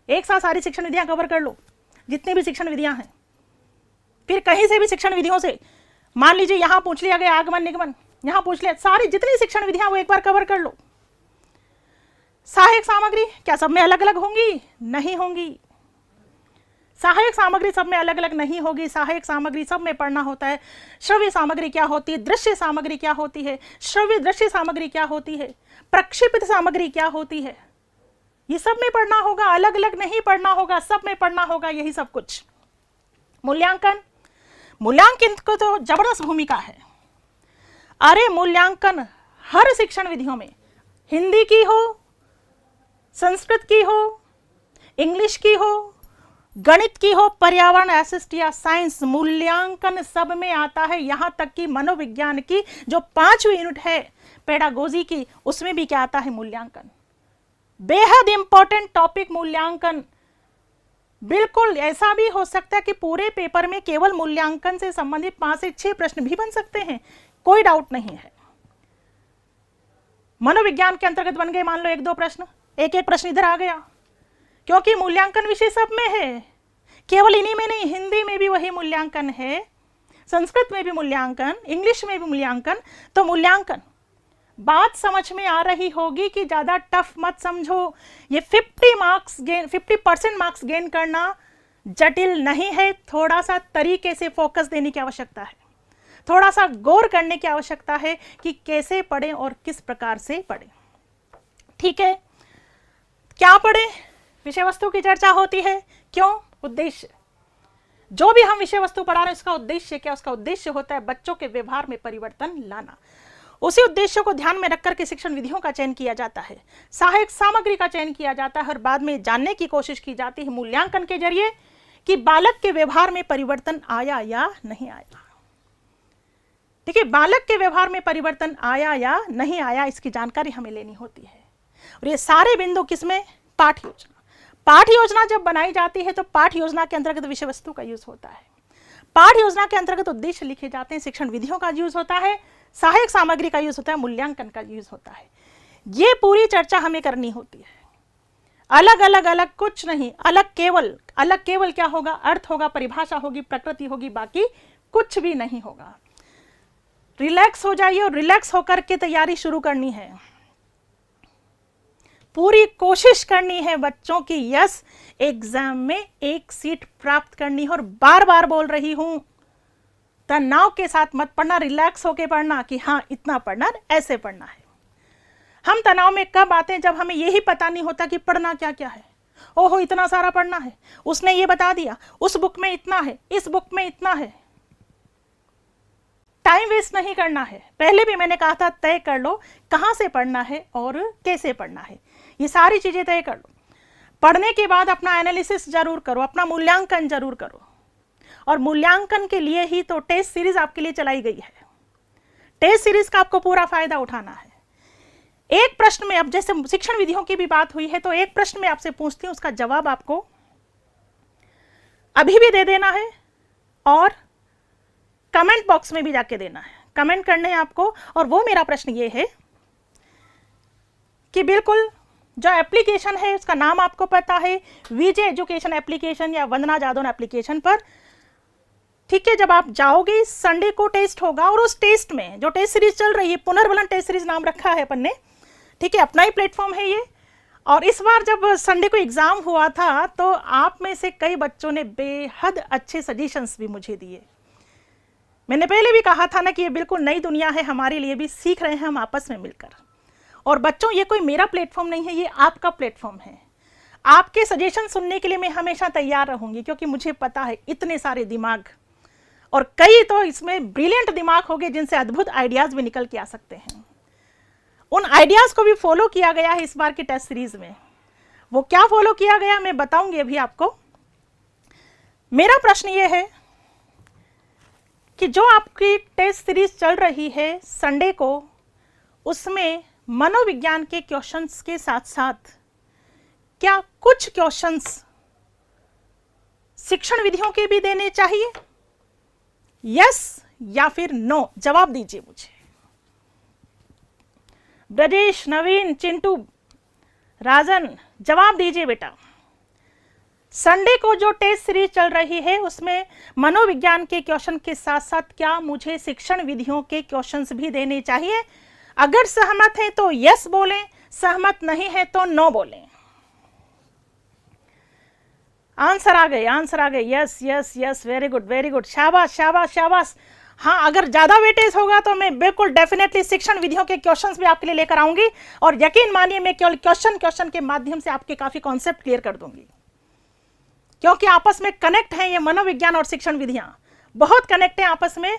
एक साथ सारी शिक्षण विधियां कवर कर लो, जितनी भी शिक्षण विधियां हैं। फिर कहीं से भी शिक्षण विधियों से, मान लीजिए यहां पूछ लिया गया आगमन निगमन, यहां पूछ लिया, सारी जितनी शिक्षण विधियां वो एक बार कवर कर लो। सहायक सामग्री क्या सब में अलग अलग होंगी? नहीं होंगी। सहायक सामग्री सब में अलग अलग नहीं होगी। सहायक सामग्री सब में पढ़ना होता है। श्रव्य सामग्री क्या होती है, दृश्य सामग्री क्या होती है, श्रव्य दृश्य सामग्री क्या होती है, प्रक्षेपित सामग्री क्या होती है, ये सब में पढ़ना होगा, अलग अलग नहीं पढ़ना होगा, सब में पढ़ना होगा। यही सब कुछ। मूल्यांकन, मूल्यांकन को तो जबरदस्त भूमिका है। अरे मूल्यांकन हर शिक्षण विधियों में, हिंदी की हो, संस्कृत की हो, इंग्लिश की हो, गणित की हो, पर्यावरण, एसएसटी या साइंस, मूल्यांकन सब में आता है। यहां तक कि मनोविज्ञान की जो 5वीं यूनिट है पेडागोजी की, उसमें भी क्या आता है? मूल्यांकन। बेहद इंपॉर्टेंट टॉपिक मूल्यांकन। बिल्कुल ऐसा भी हो सकता है कि पूरे पेपर में केवल मूल्यांकन से संबंधित 5 से 6 प्रश्न भी बन सकते हैं, कोई डाउट नहीं है। मनोविज्ञान के अंतर्गत बन गए मान लो 1-2 प्रश्न, एक एक प्रश्न इधर आ गया, क्योंकि मूल्यांकन विषय सब में है, केवल इन्हीं में नहीं, हिंदी में भी वही मूल्यांकन है, संस्कृत में भी मूल्यांकन, इंग्लिश में भी मूल्यांकन। तो मूल्यांकन बात समझ में आ रही होगी कि ज्यादा टफ मत समझो। ये 50% मार्क्स गेन करना जटिल नहीं है। थोड़ा सा तरीके से फोकस देने की आवश्यकता है, थोड़ा सा गौर करने की आवश्यकता है कि कैसे पढ़ें और किस प्रकार से पढ़ें। ठीक है, क्या पढ़ें? विषय वस्तु की चर्चा होती है। क्यों? उद्देश्य। जो भी हम विषय वस्तु पढ़ा रहे हैं उसका उद्देश्य क्या? उसका उद्देश्य होता है बच्चों के व्यवहार में परिवर्तन लाना। उसी उद्देश्य को ध्यान में रखकर के शिक्षण विधियों का चयन किया जाता है, सहायक सामग्री का चयन किया जाता है और बाद में जानने की कोशिश की जाती है मूल्यांकन के जरिए कि बालक के व्यवहार में परिवर्तन आया या नहीं आया। ठीक है, बालक के व्यवहार में परिवर्तन आया या नहीं आया, इसकी जानकारी हमें लेनी होती है। और ये सारे बिंदु किसमें? पाठ योजना। पाठ योजना जब बनाई जाती है तो पाठ योजना के अंतर्गत विषय वस्तु का यूज होता है, पाठ योजना के अंतर्गत उद्देश्य लिखे जाते हैं, शिक्षण विधियों का यूज होता है, सहायक सामग्री का यूज होता है, मूल्यांकन का यूज होता है। ये पूरी चर्चा हमें करनी होती है। अलग अलग अलग कुछ नहीं, अलग केवल क्या होगा? अर्थ होगा, परिभाषा होगी, प्रकृति होगी, बाकी कुछ भी नहीं होगा। रिलैक्स हो जाइए और रिलैक्स होकर के तैयारी शुरू करनी है। पूरी कोशिश करनी है बच्चों की यस एग्जाम में 1 सीट प्राप्त करनी है। और बार बार बोल रही हूं, तनाव के साथ मत पढ़ना, रिलैक्स होके पढ़ना कि हाँ इतना पढ़ना, ऐसे पढ़ना है। हम तनाव में कब आते हैं? जब हमें यही पता नहीं होता कि पढ़ना क्या क्या है। ओहो इतना सारा पढ़ना है, उसने ये बता दिया, उस बुक में इतना है, इस बुक में इतना है। टाइम वेस्ट नहीं करना है। पहले भी मैंने कहा था तय कर लो कहां से पढ़ना है और कैसे पढ़ना है, ये सारी चीजें तय कर लो। पढ़ने के बाद अपना एनालिसिस जरूर करो, अपना मूल्यांकन जरूर करो। और मूल्यांकन के लिए ही तो टेस्ट सीरीज आपके लिए चलाई गई है। टेस्ट सीरीज का आपको पूरा फायदा उठाना है। एक प्रश्न में, अब जैसे शिक्षण विधियों की भी बात हुई है तो एक प्रश्न में आपसे पूछती हूं, उसका जवाब आपको अभी भी दे देना है और कमेंट बॉक्स में भी जाके देना है, कमेंट करने हैं आपको। और वो मेरा प्रश्न ये है कि बिल्कुल जो एप्लीकेशन है उसका नाम आपको पता है, विजय एजुकेशन एप्लीकेशन या वंदना जादौन एप्लीकेशन पर, ठीक है, जब आप जाओगे संडे को टेस्ट होगा और उस टेस्ट में जो टेस्ट सीरीज चल रही है, पुनर्बलन टेस्ट सीरीज नाम रखा है अपन ने, ठीक है, अपना ही प्लेटफॉर्म है ये। और इस बार जब संडे को एग्जाम हुआ था तो आप में से कई बच्चों ने बेहद अच्छे सजेशंस भी मुझे दिए। मैंने पहले भी कहा था ना कि ये बिल्कुल नई दुनिया है हमारे लिए भी, सीख रहे हैं हम आपस में मिलकर। और बच्चों ये कोई मेरा प्लेटफॉर्म नहीं है, ये आपका प्लेटफॉर्म है। आपके सजेशन सुनने के लिए मैं हमेशा तैयार रहूंगी, क्योंकि मुझे पता है इतने सारे दिमाग, और कई तो इसमें ब्रिलियंट दिमाग होंगे जिनसे अद्भुत आइडियाज भी निकल के आ सकते हैं। उन आइडियाज को भी फॉलो किया गया है इस बार की टेस्ट सीरीज में। वो क्या फॉलो किया गया मैं बताऊंगी अभी आपको। मेरा प्रश्न ये है कि जो आपकी टेस्ट सीरीज चल रही है संडे को, उसमें मनोविज्ञान के क्वेश्चंस के साथ साथ क्या कुछ क्वेश्चंस शिक्षण विधियों के भी देने चाहिए? यस या फिर नो, जवाब दीजिए मुझे। ब्रजेश, नवीन, चिंटू, राजन जवाब दीजिए बेटा। संडे को जो टेस्ट सीरीज चल रही है उसमें मनोविज्ञान के क्वेश्चन के साथ साथ क्या मुझे शिक्षण विधियों के क्वेश्चंस भी देने चाहिए? अगर सहमत हैं तो यस बोलें, सहमत नहीं है तो नो बोलें। आंसर आ गए, आंसर आ गए, yes yes yes, very good very good, शाबाश शाबाश शाबाश। हाँ, अगर ज्यादा वेटेज होगा तो मैं बिल्कुल डेफिनेटली शिक्षण विधियों के क्वेश्चंस भी आपके लिए लेकर आऊंगी, और यकीन मानिए मैं केवल क्वेश्चन के माध्यम से आपके काफी कॉन्सेप्ट क्लियर कर दूंगी, क्योंकि आपस में कनेक्ट हैं ये मनोविज्ञान और शिक्षण विधियां, बहुत कनेक्ट है आपस में।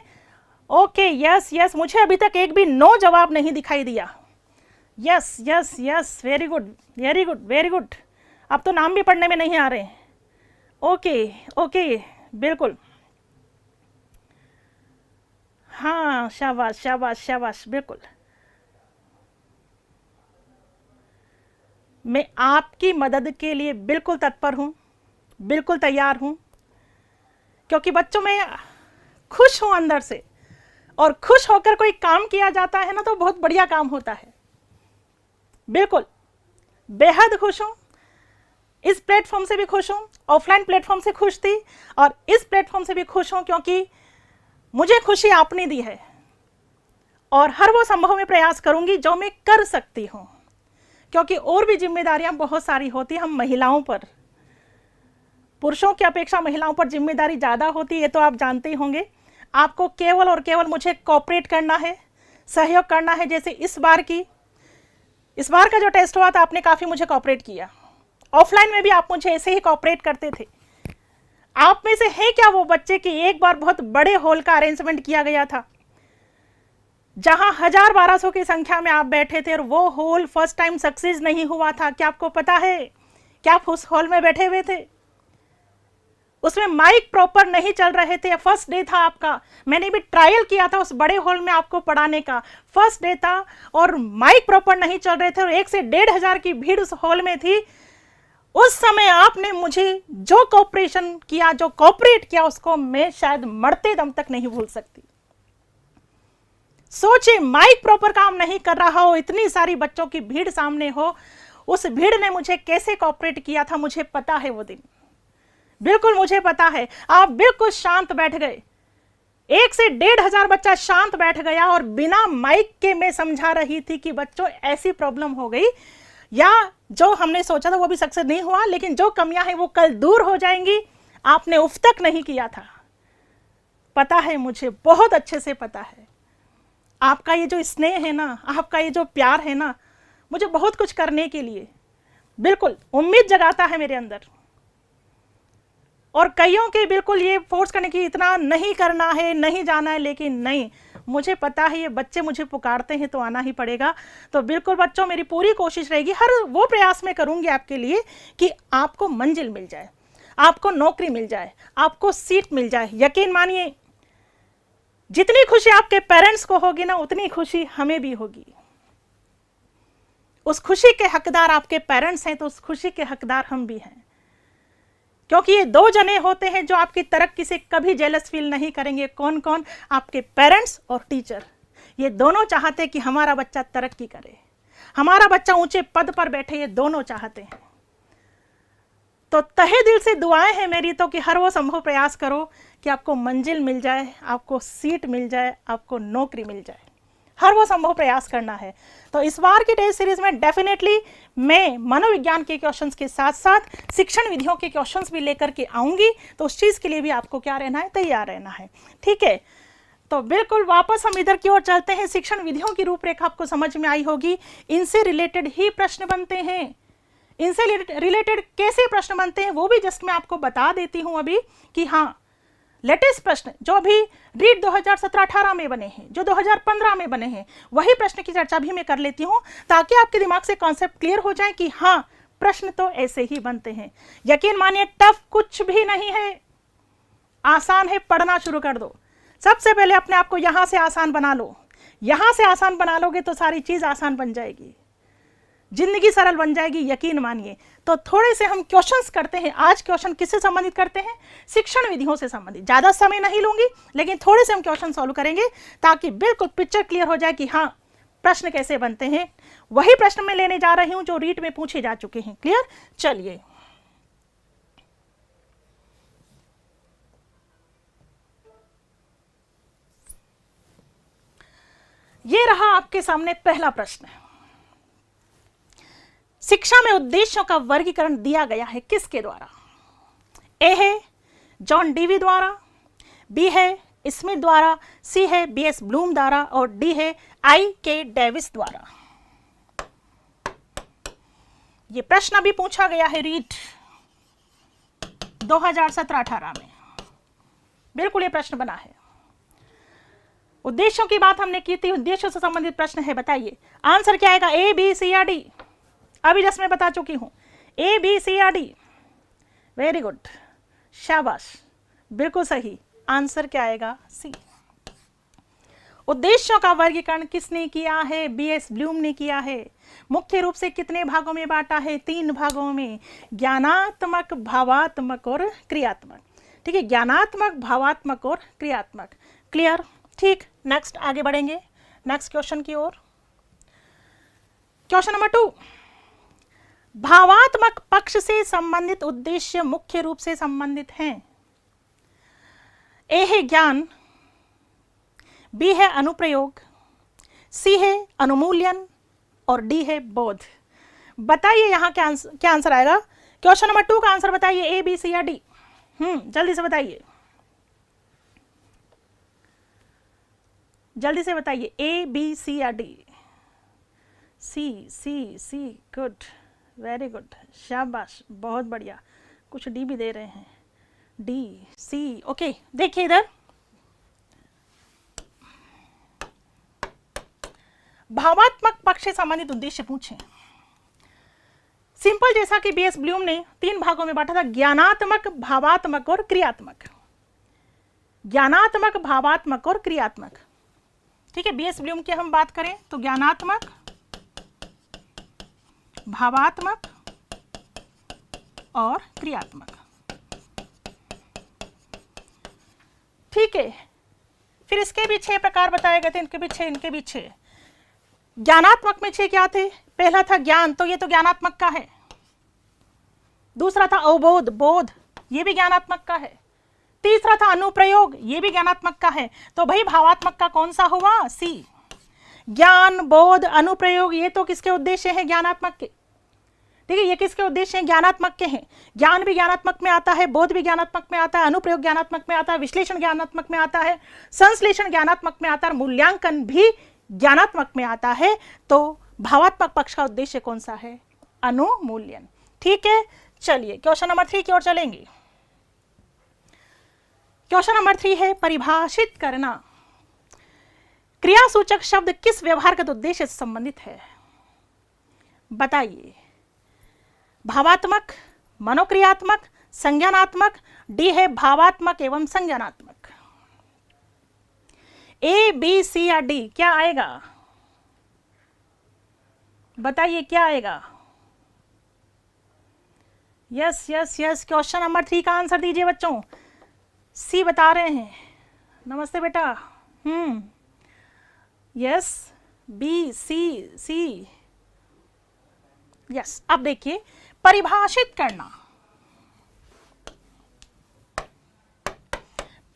ओके, यस यस, मुझे अभी तक एक भी नो जवाब नहीं दिखाई दिया। Yes yes yes, very good very good very good. अब तो नाम भी पढ़ने में नहीं आ रहे। ओके ओके, बिल्कुल, हाँ, शाबाश शाबाश शाबाश, बिल्कुल। मैं आपकी मदद के लिए बिल्कुल तत्पर हूं, बिल्कुल तैयार हूं, क्योंकि बच्चों में खुश हूं अंदर से, और खुश होकर कोई काम किया जाता है ना तो बहुत बढ़िया काम होता है। बिल्कुल, बेहद खुश हूं, इस प्लेटफॉर्म से भी खुश हूं, ऑफलाइन प्लेटफॉर्म से खुश थी और इस प्लेटफॉर्म से भी खुश हूं, क्योंकि मुझे खुशी आपने दी है और हर वो संभव में प्रयास करूंगी जो मैं कर सकती हूं, क्योंकि और भी जिम्मेदारियां बहुत सारी होती हैं हम महिलाओं पर। पुरुषों की अपेक्षा महिलाओं पर जिम्मेदारी ज़्यादा होती है, ये तो आप जानते ही होंगे। आपको केवल और केवल मुझे कोऑपरेट करना है, सहयोग करना है। जैसे इस बार का जो टेस्ट हुआ था आपने काफ़ी मुझे कोऑपरेट किया, ऑफलाइन में भी आप मुझे ऐसे ही कोऑपरेट करते थे। आप में से है क्या वो बच्चे कि एक बार बहुत बड़े हॉल का अरेंजमेंट किया गया था जहां 1000-1200 की संख्या में आप बैठे थे और वो हॉल फर्स्ट टाइम सक्सेस नहीं हुआ था? क्या आपको पता है? क्या आप उस हॉल में बैठे हुए थे? उसमें माइक प्रॉपर नहीं चल रहे थे। फर्स्ट डे था आपका, मैंने भी ट्रायल किया था उस बड़े हॉल में आपको पढ़ाने का। फर्स्ट डे था और माइक प्रॉपर नहीं चल रहे थे और 1 से 1,500 की भीड़ उस हॉल में थी। उस समय आपने मुझे जो कोऑपरेशन किया, जो कोऑपरेट किया, उसको मैं शायद मरते दम तक नहीं भूल सकती। सोचिए, माइक प्रॉपर काम नहीं कर रहा हो, इतनी सारी बच्चों की भीड़ सामने हो, उस भीड़ ने मुझे कैसे कोऑपरेट किया था मुझे पता है वो दिन, बिल्कुल मुझे पता है। आप बिल्कुल शांत बैठ गए, 1 से 1,500 बच्चा शांत बैठ गया और बिना माइक के मैं समझा रही थी कि बच्चों ऐसी प्रॉब्लम हो गई, या जो हमने सोचा था वो भी सक्सेस नहीं हुआ, लेकिन जो कमियां हैं वो कल दूर हो जाएंगी। आपने उफ तक नहीं किया था, पता है मुझे, बहुत अच्छे से पता है। आपका ये जो स्नेह है ना, आपका ये जो प्यार है ना, मुझे बहुत कुछ करने के लिए बिल्कुल उम्मीद जगाता है मेरे अंदर। और कईयों के बिल्कुल ये फोर्स करने की इतना नहीं करना है, नहीं जाना है, लेकिन नहीं, मुझे पता है ये बच्चे मुझे पुकारते हैं तो आना ही पड़ेगा। तो बिल्कुल बच्चों, मेरी पूरी कोशिश रहेगी, हर वो प्रयास मैं करूंगी आपके लिए कि आपको मंजिल मिल जाए, आपको नौकरी मिल जाए, आपको सीट मिल जाए। यकीन मानिए, जितनी खुशी आपके पेरेंट्स को होगी ना, उतनी खुशी हमें भी होगी। उस खुशी के हकदार आपके पेरेंट्स हैं तो उस खुशी के हकदार हम भी हैं, क्योंकि ये 2 जने होते हैं जो आपकी तरक्की से कभी जेलस फील नहीं करेंगे। कौन कौन? आपके पेरेंट्स और टीचर। ये दोनों चाहते हैं कि हमारा बच्चा तरक्की करे, हमारा बच्चा ऊंचे पद पर बैठे, ये दोनों चाहते हैं। तो तहे दिल से दुआएं हैं मेरी तो कि हर वो संभव प्रयास करो कि आपको मंजिल मिल जाए, आपको सीट मिल जाए, आपको नौकरी मिल जाए। हर वो संभव प्रयास करना है। तो इस बार की टेस्ट सीरीज में डेफिनेटली मैं मनोविज्ञान के क्वेश्चंस के साथ साथ शिक्षण विधियों के क्वेश्चंस भी लेकर के आऊंगी, तो उस चीज़ के लिए भी आपको क्या रहना है, तैयार रहना है। ठीक है, तो बिल्कुल वापस हम इधर की ओर चलते हैं। शिक्षण विधियों की रूपरेखा आपको समझ में आई होगी, इनसे रिलेटेड ही प्रश्न बनते हैं। इनसे रिलेटेड कैसे प्रश्न बनते हैं वो भी जस्ट मैं आपको बता देती हूँ अभी कि हाँ, लेटेस्ट प्रश्न जो अभी रीट 2017-18 में बने हैं, जो 2015 में बने हैं, वही प्रश्न की चर्चा भी मैं कर लेती हूँ, ताकि आपके दिमाग से कॉन्सेप्ट क्लियर हो जाए कि हाँ, प्रश्न तो ऐसे ही बनते हैं। यकीन मानिए, टफ कुछ भी नहीं है, आसान है। पढ़ना शुरू कर दो। सबसे पहले अपने आप को यहाँ से आसान बना लो। यहाँ से आसान बना लोगे तो सारी चीज़ आसान बन जाएगी, जिंदगी सरल बन जाएगी, यकीन मानिए। तो थोड़े से हम क्वेश्चंस करते हैं। आज क्वेश्चन किससे संबंधित करते हैं? शिक्षण विधियों से संबंधित। ज़्यादा समय नहीं लूंगी, लेकिन थोड़े से हम क्वेश्चन सॉल्व करेंगे ताकि बिल्कुल पिक्चर क्लियर हो जाए कि हाँ, प्रश्न कैसे बनते हैं, वही प्रश्न मैं लेने जा रही हूं जो रीट में पूछे जा चुके हैं। क्लियर? चलिए, ये रहा आपके सामने पहला प्रश्न। शिक्षा में उद्देश्यों का वर्गीकरण दिया गया है किसके द्वारा? ए है जॉन डीवी द्वारा, बी है स्मिथ द्वारा, सी है बीएस ब्लूम द्वारा और डी है आई के डेविस द्वारा। ये प्रश्न अभी पूछा गया है रीट 2017-18 में, बिल्कुल ये प्रश्न बना है। उद्देश्यों की बात हमने की थी, उद्देश्यों से संबंधित प्रश्न है, बताइए आंसर क्या आएगा? ए बी सी या डी? अभी जस्ट मैं बता चुकी हूं, ए बी सी या डी? वेरी गुड, शाबाश, बिल्कुल सही। आंसर क्या आएगा? सी। उद्देश्यों का वर्गीकरण किसने किया है? बीएस ब्लूम ने किया है। मुख्य रूप से कितने भागों में बांटा है? 3 भागों में, ज्ञानात्मक, भावात्मक और क्रियात्मक। ठीक है, ज्ञानात्मक, भावात्मक और क्रियात्मक। क्लियर? ठीक, नेक्स्ट आगे बढ़ेंगे नेक्स्ट क्वेश्चन की ओर। क्वेश्चन नंबर 2, भावात्मक पक्ष से संबंधित उद्देश्य मुख्य रूप से संबंधित हैं। ए है ज्ञान, बी है अनुप्रयोग, सी है अनुमूल्यन और डी है बोध। बताइए यहां क्या आंसर आएगा? क्वेश्चन नंबर 2 का आंसर बताइए, ए बी सी या डी? जल्दी से बताइए, जल्दी से बताइए, ए बी सी या डी? सी सी सी, गुड, वेरी गुड, शाबाश, बहुत बढ़िया। कुछ डी भी दे रहे हैं, डी सी। ओके, देखिए इधर, भावात्मक पक्ष से संबंधित उद्देश्य पूछे। सिंपल, जैसा कि बीएस ब्लूम ने 3 भागों में बांटा था, ज्ञानात्मक, भावात्मक और क्रियात्मक। ज्ञानात्मक, भावात्मक और क्रियात्मक। ठीक है, बीएस ब्लूम की हम बात करें तो ज्ञानात्मक, भावात्मक और क्रियात्मक। ठीक है, फिर इसके भी 6 प्रकार बताए गए थे, इनके भी 6, इनके भी 6। ज्ञानात्मक में 6 क्या थे? पहला था ज्ञान, तो ये तो ज्ञानात्मक का है। दूसरा था अवबोध, बोध, ये भी ज्ञानात्मक का है। तीसरा था अनुप्रयोग, ये भी ज्ञानात्मक का है। तो भाई भावात्मक का कौन सा हुआ? सी। ज्ञान, बोध, अनुप्रयोग, ये तो किसके उद्देश्य हैं? ज्ञानात्मक के। ठीक है, ये किसके उद्देश्य हैं? ज्ञानात्मक के हैं। ज्ञान भी ज्ञानात्मक में आता है, बोध भी ज्ञानात्मक में आता है, अनुप्रयोग ज्ञानात्मक में आता है, विश्लेषण ज्ञानात्मक में आता है, संश्लेषण ज्ञानात्मक में आता है, मूल्यांकन भी ज्ञानात्मक में आता है। तो भावात्मक पक्ष का उद्देश्य कौन सा है? अनुमूल्यन। ठीक है, चलिए क्वेश्चन नंबर 3 की ओर चलेंगे। क्वेश्चन नंबर 3 है परिभाषित करना। क्रियासूचक शब्द किस व्यवहारगत उद्देश्य से संबंधित है? बताइए। भावात्मक, मनोक्रियात्मक, संज्ञानात्मक, डी है भावात्मक एवं संज्ञानात्मक। ए बी सी या डी? क्या आएगा? बताइए क्या आएगा? Yes yes yes, question number 3 का आंसर दीजिए बच्चों। सी बता रहे हैं। नमस्ते बेटा। यस, बी सी सी, यस। अब देखिए, परिभाषित करना।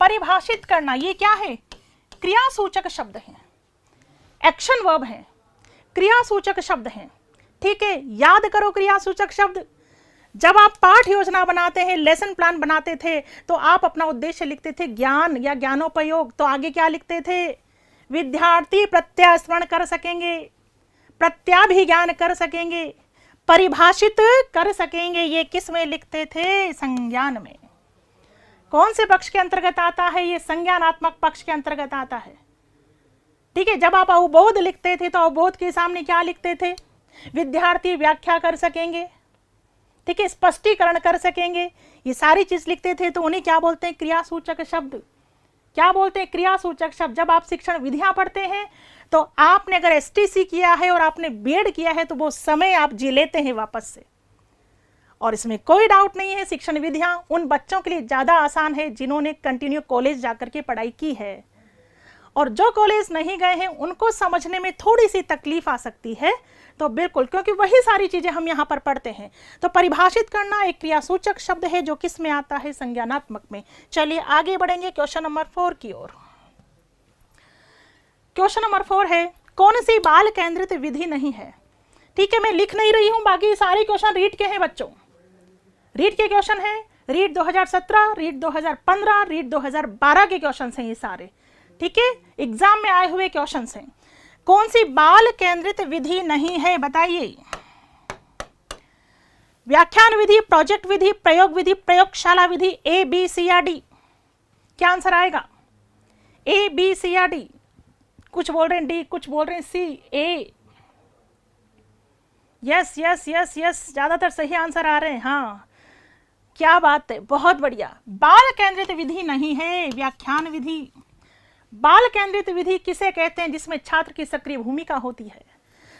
परिभाषित करना ये क्या है? क्रियासूचक शब्द है, एक्शन वर्ब है, क्रियासूचक शब्द हैं। ठीक है, याद करो क्रियासूचक शब्द। जब आप पाठ योजना बनाते हैं, लेसन प्लान बनाते थे, तो आप अपना उद्देश्य लिखते थे ज्ञान या ज्ञानोपयोग, तो आगे क्या लिखते थे? विद्यार्थी प्रत्यास्मरण कर सकेंगे, प्रत्याभिज्ञान कर सकेंगे, परिभाषित कर सकेंगे। ये किस में लिखते थे? संज्ञान में। कौन से पक्ष के अंतर्गत आता है? ये संज्ञानात्मक पक्ष के अंतर्गत आता है। ठीक है, जब आप अवबोध लिखते थे तो अवबोध के सामने क्या लिखते थे? विद्यार्थी व्याख्या कर सकेंगे, ठीक है, स्पष्टीकरण कर सकेंगे, ये सारी चीज लिखते थे। तो उन्हें क्या बोलते हैं? क्रियासूचक शब्द। क्या बोलते हैं? क्रियासूचक शब्द। जब आप शिक्षण विधियां पढ़ते हैं तो आपने अगर एसटीसी किया है और आपने बीएड किया है तो वो समय आप जी लेते हैं वापस से, और इसमें कोई डाउट नहीं है, शिक्षण विधियां उन बच्चों के लिए ज्यादा आसान है जिन्होंने कंटिन्यू कॉलेज जाकर के पढ़ाई की है। और जो कॉलेज नहीं गए हैं उनको समझने में थोड़ी सी तकलीफ आ सकती है, तो बिल्कुल, क्योंकि वही सारी चीजें हम यहाँ पर पढ़ते हैं। तो परिभाषित करना एक क्रियासूचक शब्द है जो किस में आता है, संज्ञानात्मक में। चलिए आगे बढ़ेंगे क्वेश्चन नंबर 4 की ओर। क्वेश्चन नंबर 4 है, कौन सी बाल केंद्रित विधि नहीं है? ठीक है, मैं लिख नहीं रही हूं, बाकी सारे क्वेश्चन रीड के हैं बच्चों, रीड के क्वेश्चन हैं, रीड 2017, रीड 2015, रीड 2012 के क्वेश्चन हैं ये सारे, ठीक है, एग्जाम में आए हुए क्वेश्चन हैं। कौन सी बाल केंद्रित विधि नहीं है बताइए? व्याख्यान विधि, प्रोजेक्ट विधि, प्रयोग विधि, प्रयोगशाला विधि, ए बी सी या डी? क्या आंसर आएगा? ए बी सी या डी? कुछ बोल रहे हैं डी, कुछ बोल रहे हैं सी, ए। यस यस यस यस, ज्यादातर सही आंसर आ रहे हैं। हाँ, क्या बात है, बहुत बढ़िया। बाल केंद्रित विधि नहीं है व्याख्यान विधि। बाल केंद्रित विधि किसे कहते हैं? जिसमें छात्र की सक्रिय भूमिका होती है,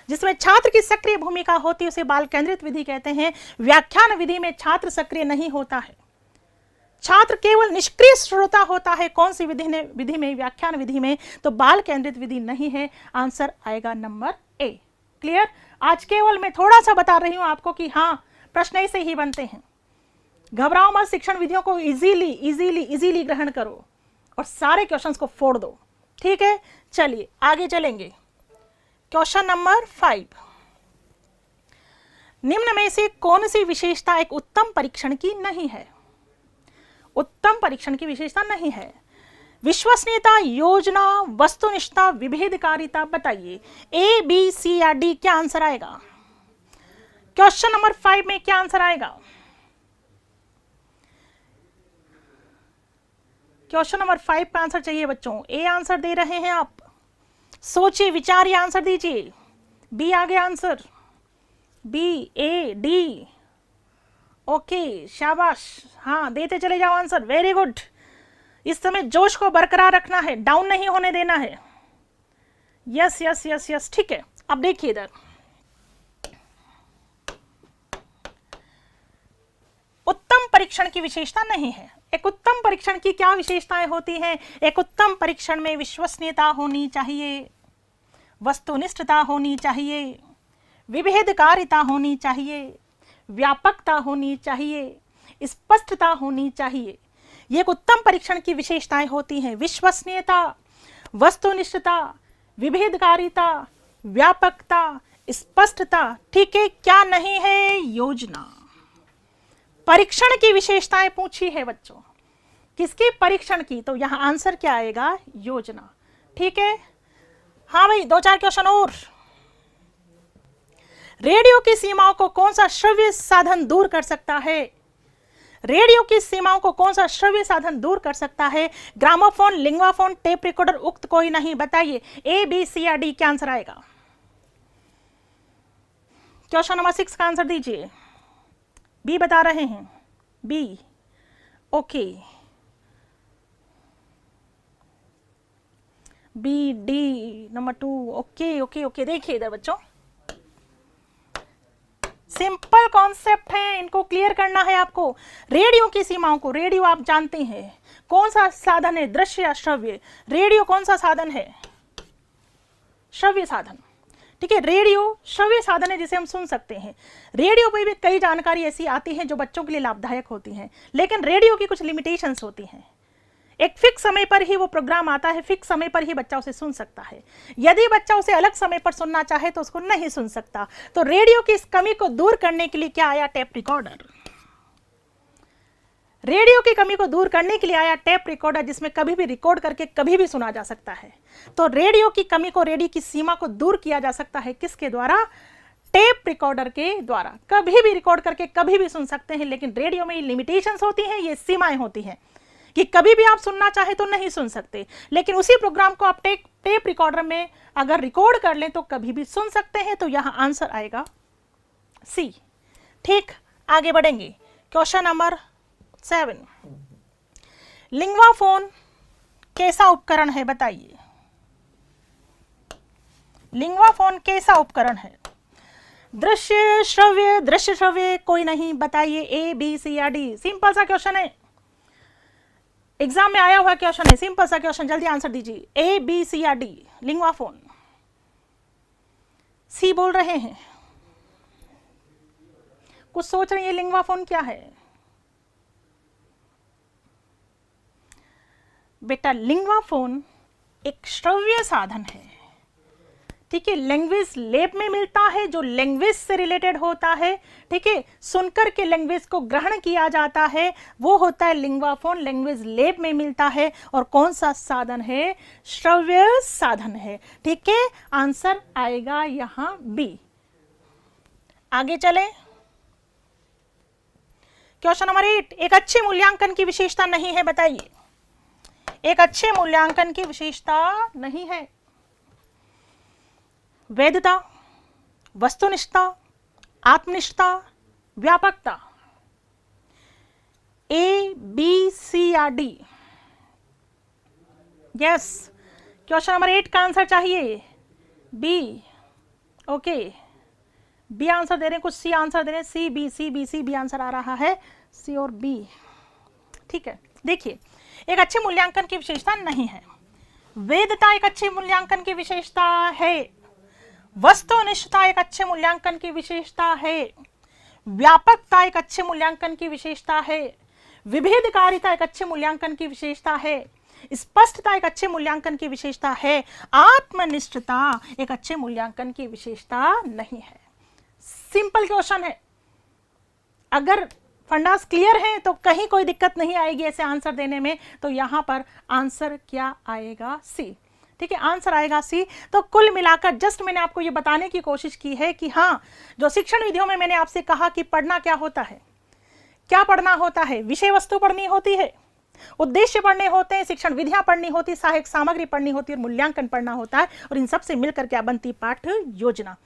जिसमें छात्र की सक्रिय भूमिका होती है उसे बाल केंद्रित विधि कहते हैं। व्याख्यान विधि में छात्र सक्रिय नहीं होता है, छात्र केवल निष्क्रिय श्रोता होता है। कौन सी विधि में? व्याख्यान विधि में। तो बाल केंद्रित विधि नहीं है, आंसर आएगा नंबर ए। क्लियर? आज केवल मैं थोड़ा सा बता रही हूं आपको कि हाँ, प्रश्न ऐसे ही बनते हैं। घबराओ मत, शिक्षण विधियों को इजीली ग्रहण करो और सारे क्वेश्चंस को फोड़ दो, ठीक है। चलिए आगे चलेंगे। क्वेश्चन नंबर 5, निम्न में से कौन सी विशेषता एक उत्तम परीक्षण की नहीं है? उत्तम परीक्षण की विशेषता नहीं है। विश्वसनीयता, योजना, वस्तुनिष्ठता, विभेदकारिता, बताइए ए बी सी या डी? क्या आंसर आएगा? क्वेश्चन नंबर 5 में क्या आंसर आएगा? क्वेश्चन नंबर 5 का आंसर चाहिए बच्चों। ए आंसर दे रहे हैं आप, सोचिए विचारिए, आंसर दीजिए। बी आ गया आंसर, बी, ए, डी। ओके, शाबाश, हाँ देते चले जाओ आंसर, वेरी गुड। इस समय जोश को बरकरार रखना है, डाउन नहीं होने देना है। यस यस यस यस, ठीक है। अब देखिए इधर, उत्तम परीक्षण की विशेषता नहीं है। एक उत्तम परीक्षण की क्या विशेषताएं होती हैं? एक उत्तम परीक्षण में विश्वसनीयता होनी चाहिए, वस्तुनिष्ठता होनी चाहिए, विभेदकारिता होनी चाहिए, व्यापकता होनी चाहिए, स्पष्टता होनी चाहिए। ये एक उत्तम परीक्षण की विशेषताएं होती हैं। विश्वसनीयता, वस्तुनिष्ठता, विभेदकारिता, व्यापकता, स्पष्टता, ठीक है। क्या नहीं है? योजना। परीक्षण की विशेषताएं पूछी है बच्चों, किसकी? परीक्षण की। तो यहां आंसर क्या आएगा? योजना, ठीक है। हाँ भाई, 2-4 क्वेश्चन और। रेडियो की सीमाओं को कौन सा श्रव्य साधन दूर कर सकता है? रेडियो की सीमाओं को कौन सा श्रव्य साधन दूर कर सकता है? ग्रामोफोन, लिंग्वाफोन, टेप रिकॉर्डर, उक्त कोई नहीं, बताइए ए बी सी या डी? क्या आंसर आएगा? क्वेश्चन नंबर 6 का आंसर दीजिए। बी बता रहे हैं, B. Okay, B, D, number 2। Okay okay okay, देखिए इधर बच्चों, सिंपल कॉन्सेप्ट है, इनको क्लियर करना है आपको। रेडियो की सीमाओं को, रेडियो आप जानते हैं कौन सा साधन है, दृश्य या श्रव्य? रेडियो कौन सा साधन है? श्रव्य साधन, ठीक है। रेडियो श्रव्य साधन है जिसे हम सुन सकते हैं। रेडियो पे भी कई जानकारी ऐसी आती है जो बच्चों के लिए लाभदायक होती हैं, लेकिन रेडियो की कुछ लिमिटेशंस होती हैं। एक फिक्स समय पर ही वो प्रोग्राम आता है, फिक्स समय पर ही बच्चा उसे सुन सकता है। यदि बच्चा उसे अलग समय पर सुनना चाहे तो उसको नहीं सुन सकता। तो रेडियो की इस कमी को दूर करने के लिए क्या आया? Tape recorder. रेडियो की कमी को दूर करने के लिए आया टेप रिकॉर्डर, जिसमें कभी भी रिकॉर्ड करके कभी भी सुना जा सकता है। तो रेडियो की कमी को, रेडियो की सीमा को दूर किया जा सकता है किसके द्वारा? टेप रिकॉर्डर के द्वारा। कभी भी रिकॉर्ड करके कभी भी सुन सकते हैं, लेकिन रेडियो में लिमिटेशंस होती हैं, ये सीमाएं होती हैं कि कभी भी आप सुनना चाहे तो नहीं सुन सकते, लेकिन उसी प्रोग्राम को आप टेप रिकॉर्डर में अगर रिकॉर्ड कर लें तो कभी भी सुन सकते हैं। तो यहां आंसर आएगा सी, ठीक। आगे बढ़ेंगे। क्वेश्चन नंबर 7, लिंग्वाफोन कैसा उपकरण है? बताइए लिंग्वाफोन कैसा उपकरण है? दृश्य श्रव्य, दृश्य श्रव्य कोई नहीं, बताइए ए बी सी या डी? सिंपल सा क्वेश्चन है। एग्जाम में आया हुआ क्वेश्चन है, सिंपल सा क्वेश्चन, जल्दी आंसर दीजिए। ए बी सी या डी? Lingua phone. सी बोल रहे हैं, कुछ सोच रहे हैं लिंगुआ फोन क्या है? बेटा लिंगुआ फोन एक श्रव्य साधन है, ठीक है। लैंग्वेज लैब में मिलता है, जो लैंग्वेज से रिलेटेड होता है, ठीक है। सुनकर के लैंग्वेज को ग्रहण किया जाता है, वो होता है लिंगुआ फोन, लैंग्वेज लैब में मिलता है। और कौन सा साधन है? श्रव्य साधन है, ठीक है। आंसर आएगा यहां बी। आगे चले, क्वेश्चन नंबर 8। एक अच्छे मूल्यांकन की विशेषता नहीं है, बताइए। एक अच्छे मूल्यांकन की विशेषता नहीं है। वैधता, वस्तुनिष्ठता, आत्मनिष्ठता, व्यापकता। ए बी सी या डी? यस, क्वेश्चन नंबर 8 का आंसर चाहिए बी। ओके, बी आंसर दे रहे हैं, कुछ सी आंसर दे रहे हैं, C B C B C B answer आ रहा है, सी और बी, ठीक है। देखिए, एक अच्छे मूल्यांकन की विशेषता नहीं है। वैधता एक अच्छे मूल्यांकन की विशेषता है। वस्तुनिष्ठता एक अच्छे मूल्यांकन की विशेषता है। व्यापकता एक अच्छे मूल्यांकन की विशेषता है। विभेदकारिता एक अच्छे मूल्यांकन की विशेषता है। स्पष्टता एक अच्छे मूल्यांकन की विशेषता है। आत्मनिष्ठता एक अच्छे मूल्यांकन की विशेषता नहीं है। सिंपल क्वेश्चन है, अगर फंडास क्लियर है तो कहीं कोई दिक्कत नहीं आएगी ऐसे आंसर देने में। तो यहां पर आंसर क्या आएगा? सी, ठीक है, आंसर आएगा सी। तो कुल मिलाकर जस्ट मैंने आपको ये बताने की कोशिश की है कि हाँ, जो शिक्षण विधियों में मैंने आपसे कहा कि पढ़ना क्या होता है, क्या पढ़ना होता है? विषय वस्तु पढ़नी होती है, उद्देश्य पढ़ने होते हैं, शिक्षण विधियां पढ़नी होती, सहायक सामग्री पढ़नी होती है, और मूल्यांकन पढ़ना होता है। और इन सब से मिलकर क्या बनती? पाठ योजना।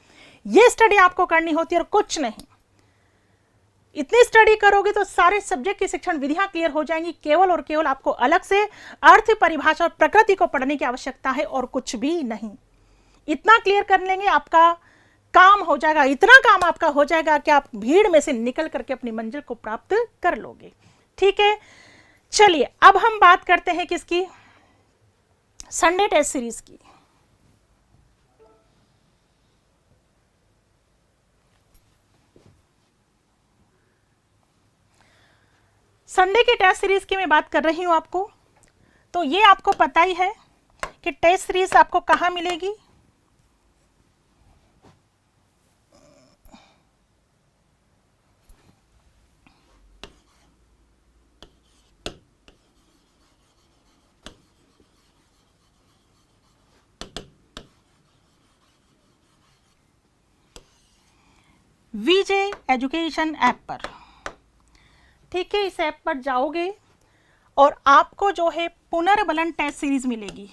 ये स्टडी आपको करनी होती है और कुछ नहीं। इतनी स्टडी करोगे तो सारे सब्जेक्ट की शिक्षण विधियां क्लियर हो जाएंगी। केवल और केवल आपको अलग से अर्थ, परिभाषा और प्रकृति को पढ़ने की आवश्यकता है और कुछ भी नहीं। इतना क्लियर कर लेंगे, आपका काम हो जाएगा। इतना काम आपका हो जाएगा कि आप भीड़ में से निकल करके अपनी मंजिल को प्राप्त कर लोगे, ठीक है। चलिए, अब हम बात करते हैं किसकी? संडे टेस्ट सीरीज की। संडे की टेस्ट सीरीज की मैं बात कर रही हूं आपको। तो ये आपको पता ही है कि टेस्ट सीरीज आपको कहां मिलेगी? वीजे एजुकेशन ऐप पर, ठीक है। इस ऐप पर जाओगे और आपको जो है पुनर्बलन टेस्ट सीरीज मिलेगी।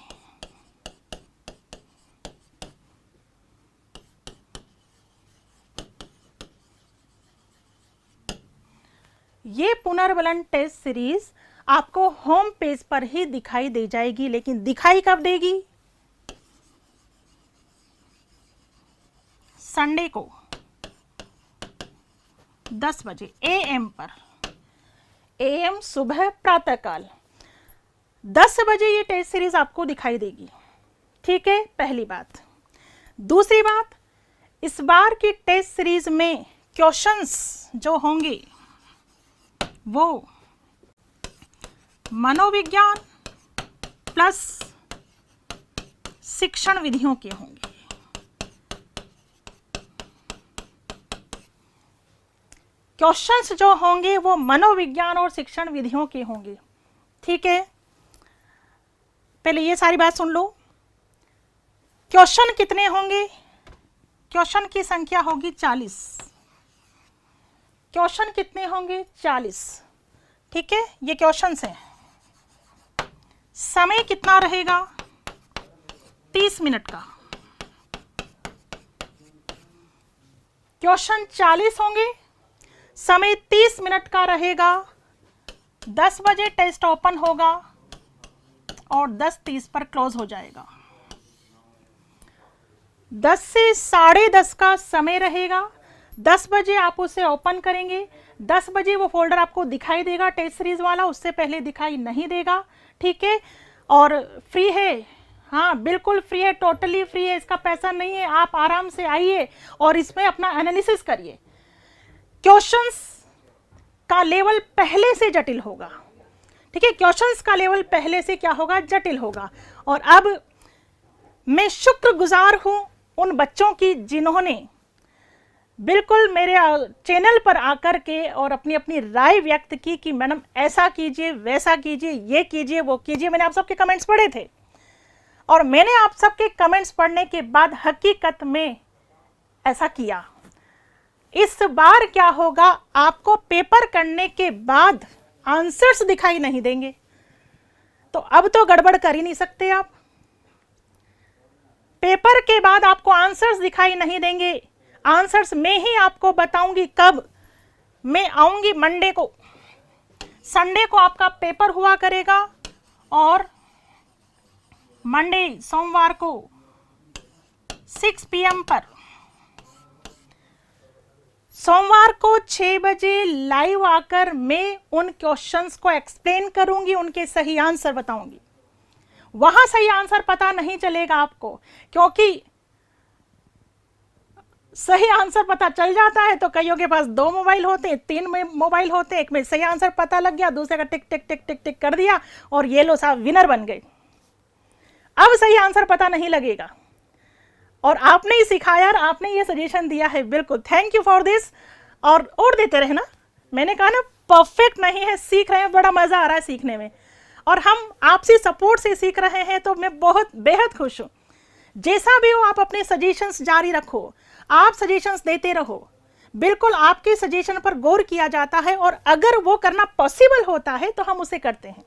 ये पुनर्बलन टेस्ट सीरीज आपको होम पेज पर ही दिखाई दे जाएगी, लेकिन दिखाई कब देगी? संडे को 10 बजे AM पर। AM सुबह प्रातःकाल 10 बजे ये टेस्ट सीरीज आपको दिखाई देगी, ठीक है। पहली बात। दूसरी बात, इस बार की टेस्ट सीरीज में क्वेश्चंस जो होंगे वो मनोविज्ञान प्लस शिक्षण विधियों के होंगे। क्वेश्चंस जो होंगे वो मनोविज्ञान और शिक्षण विधियों के होंगे, ठीक है। पहले ये सारी बात सुन लो। क्वेश्चन कितने होंगे? क्वेश्चन की संख्या होगी 40। क्वेश्चन कितने होंगे? 40, ठीक है। ये क्वेश्चंस हैं। समय कितना रहेगा? 30 मिनट का। क्वेश्चन 40 होंगे, समय 30 मिनट का रहेगा। 10 बजे टेस्ट ओपन होगा और 10:30 पर क्लोज हो जाएगा। 10 से 10:30 का समय रहेगा। 10 बजे आप उसे ओपन करेंगे, 10 बजे वो फोल्डर आपको दिखाई देगा टेस्ट सीरीज वाला, उससे पहले दिखाई नहीं देगा, ठीक है। और फ्री है, हाँ बिल्कुल फ्री है, टोटली फ्री है, इसका पैसा नहीं है। आप आराम से आइए और इसमें अपना एनालिसिस करिए। क्वेश्चंस का लेवल पहले से जटिल होगा, ठीक है, क्वेश्चंस का लेवल पहले से क्या होगा, जटिल होगा। और अब मैं शुक्रगुजार हूं उन बच्चों की जिन्होंने बिल्कुल मेरे चैनल पर आकर के और अपनी अपनी राय व्यक्त की कि मैडम ऐसा कीजिए, वैसा कीजिए, ये कीजिए, वो कीजिए। मैंने आप सबके कमेंट्स पढ़े थे और मैंने आप सबके कमेंट्स पढ़ने के बाद हकीकत में ऐसा किया। इस बार क्या होगा, आपको पेपर करने के बाद आंसर्स दिखाई नहीं देंगे, तो अब तो गड़बड़ कर ही नहीं सकते आप। पेपर के बाद आपको आंसर्स दिखाई नहीं देंगे। आंसर्स मैं ही आपको बताऊंगी कब। मैं आऊंगी मंडे को, संडे को आपका पेपर हुआ करेगा और मंडे सोमवार को 6 PM पर, सोमवार को 6 बजे लाइव आकर मैं उन क्वेश्चंस को एक्सप्लेन करूंगी, उनके सही आंसर बताऊंगी। वहां सही आंसर पता नहीं चलेगा आपको, क्योंकि सही आंसर पता चल जाता है तो कईयों के पास 2 मोबाइल होते हैं, 3 मोबाइल होते हैं, एक में सही आंसर पता लग गया, दूसरे का टिक टिक टिक टिक टिक कर दिया और ये लो साहब विनर बन गए। अब सही आंसर पता नहीं लगेगा और आपने ही सिखाया और आपने ये सजेशन दिया है, बिल्कुल थैंक यू फॉर दिस। और देते रहे ना, मैंने कहा ना परफेक्ट नहीं है, सीख रहे हैं, बड़ा मजा आ रहा है सीखने में और हम आपसे सपोर्ट से सीख रहे हैं, तो मैं बहुत बेहद खुश हूँ। जैसा भी हो आप अपने सजेशंस जारी रखो, आप सजेशंस देते रहो, बिल्कुल आपके सजेशन पर गौर किया जाता है और अगर वो करना पॉसिबल होता है तो हम उसे करते हैं।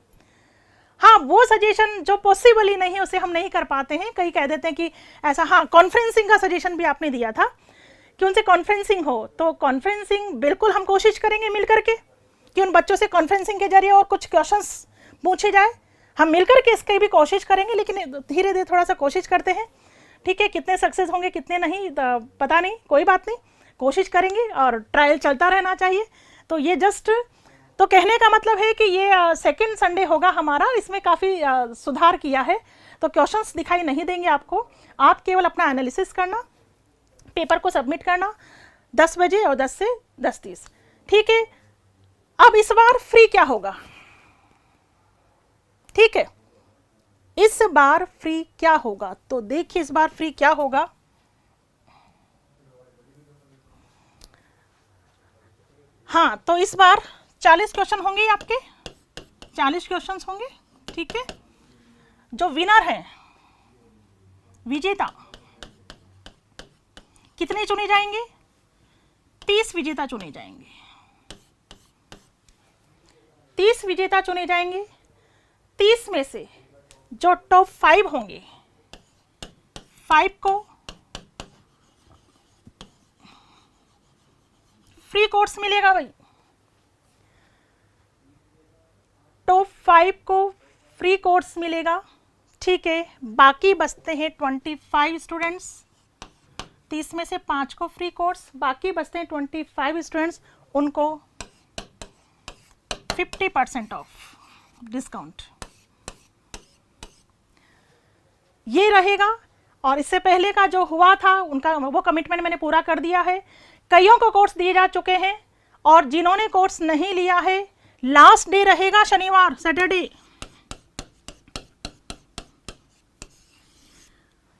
हाँ, वो सजेशन जो पॉसिबल ही नहीं है उसे हम नहीं कर पाते हैं। कई कह देते हैं कि ऐसा, हाँ कॉन्फ्रेंसिंग का सजेशन भी आपने दिया था कि उनसे कॉन्फ्रेंसिंग हो, तो कॉन्फ्रेंसिंग बिल्कुल हम कोशिश करेंगे मिल करके कि उन बच्चों से कॉन्फ्रेंसिंग के जरिए और कुछ क्वेश्चंस पूछे जाए, हम मिलकर के इसकी भी कोशिश करेंगे, लेकिन धीरे धीरे थोड़ा सा कोशिश करते हैं, ठीक है। कितने सक्सेस होंगे कितने नहीं पता नहीं, कोई बात नहीं, कोशिश करेंगे और ट्रायल चलता रहना चाहिए। तो ये जस्ट तो कहने का मतलब है कि ये सेकंड संडे होगा हमारा, इसमें काफ़ी सुधार किया है, तो क्वेश्चंस दिखाई नहीं देंगे आपको, आप केवल अपना एनालिसिस करना, पेपर को सबमिट करना 10 बजे और 10 से 10:30, ठीक है। अब इस बार फ्री क्या होगा, ठीक है, इस बार फ्री क्या होगा, तो देखिए इस बार फ्री क्या होगा। हाँ, तो इस बार 40 क्वेश्चन होंगे आपके, 40 क्वेश्चंस होंगे, ठीक है। जो विनर है, विजेता, कितने चुने जाएंगे, 30 विजेता चुने जाएंगे, 30 विजेता चुने जाएंगे। 30 में से जो टॉप 5 होंगे, 5 को फ्री कोर्स मिलेगा भाई, टॉप 5 को फ्री कोर्स मिलेगा, ठीक है। बाकी बचते हैं 25 स्टूडेंट्स, 30 में से 5 को फ्री कोर्स, बाकी बचते हैं 25 स्टूडेंट्स, उनको 50% ऑफ डिस्काउंट ये रहेगा। और इससे पहले का जो हुआ था उनका वो कमिटमेंट मैंने पूरा कर दिया है। कईयों को कोर्स दिए जा चुके हैं और जिन्होंने कोर्स नहीं लिया है, लास्ट डे रहेगा शनिवार, सैटरडे।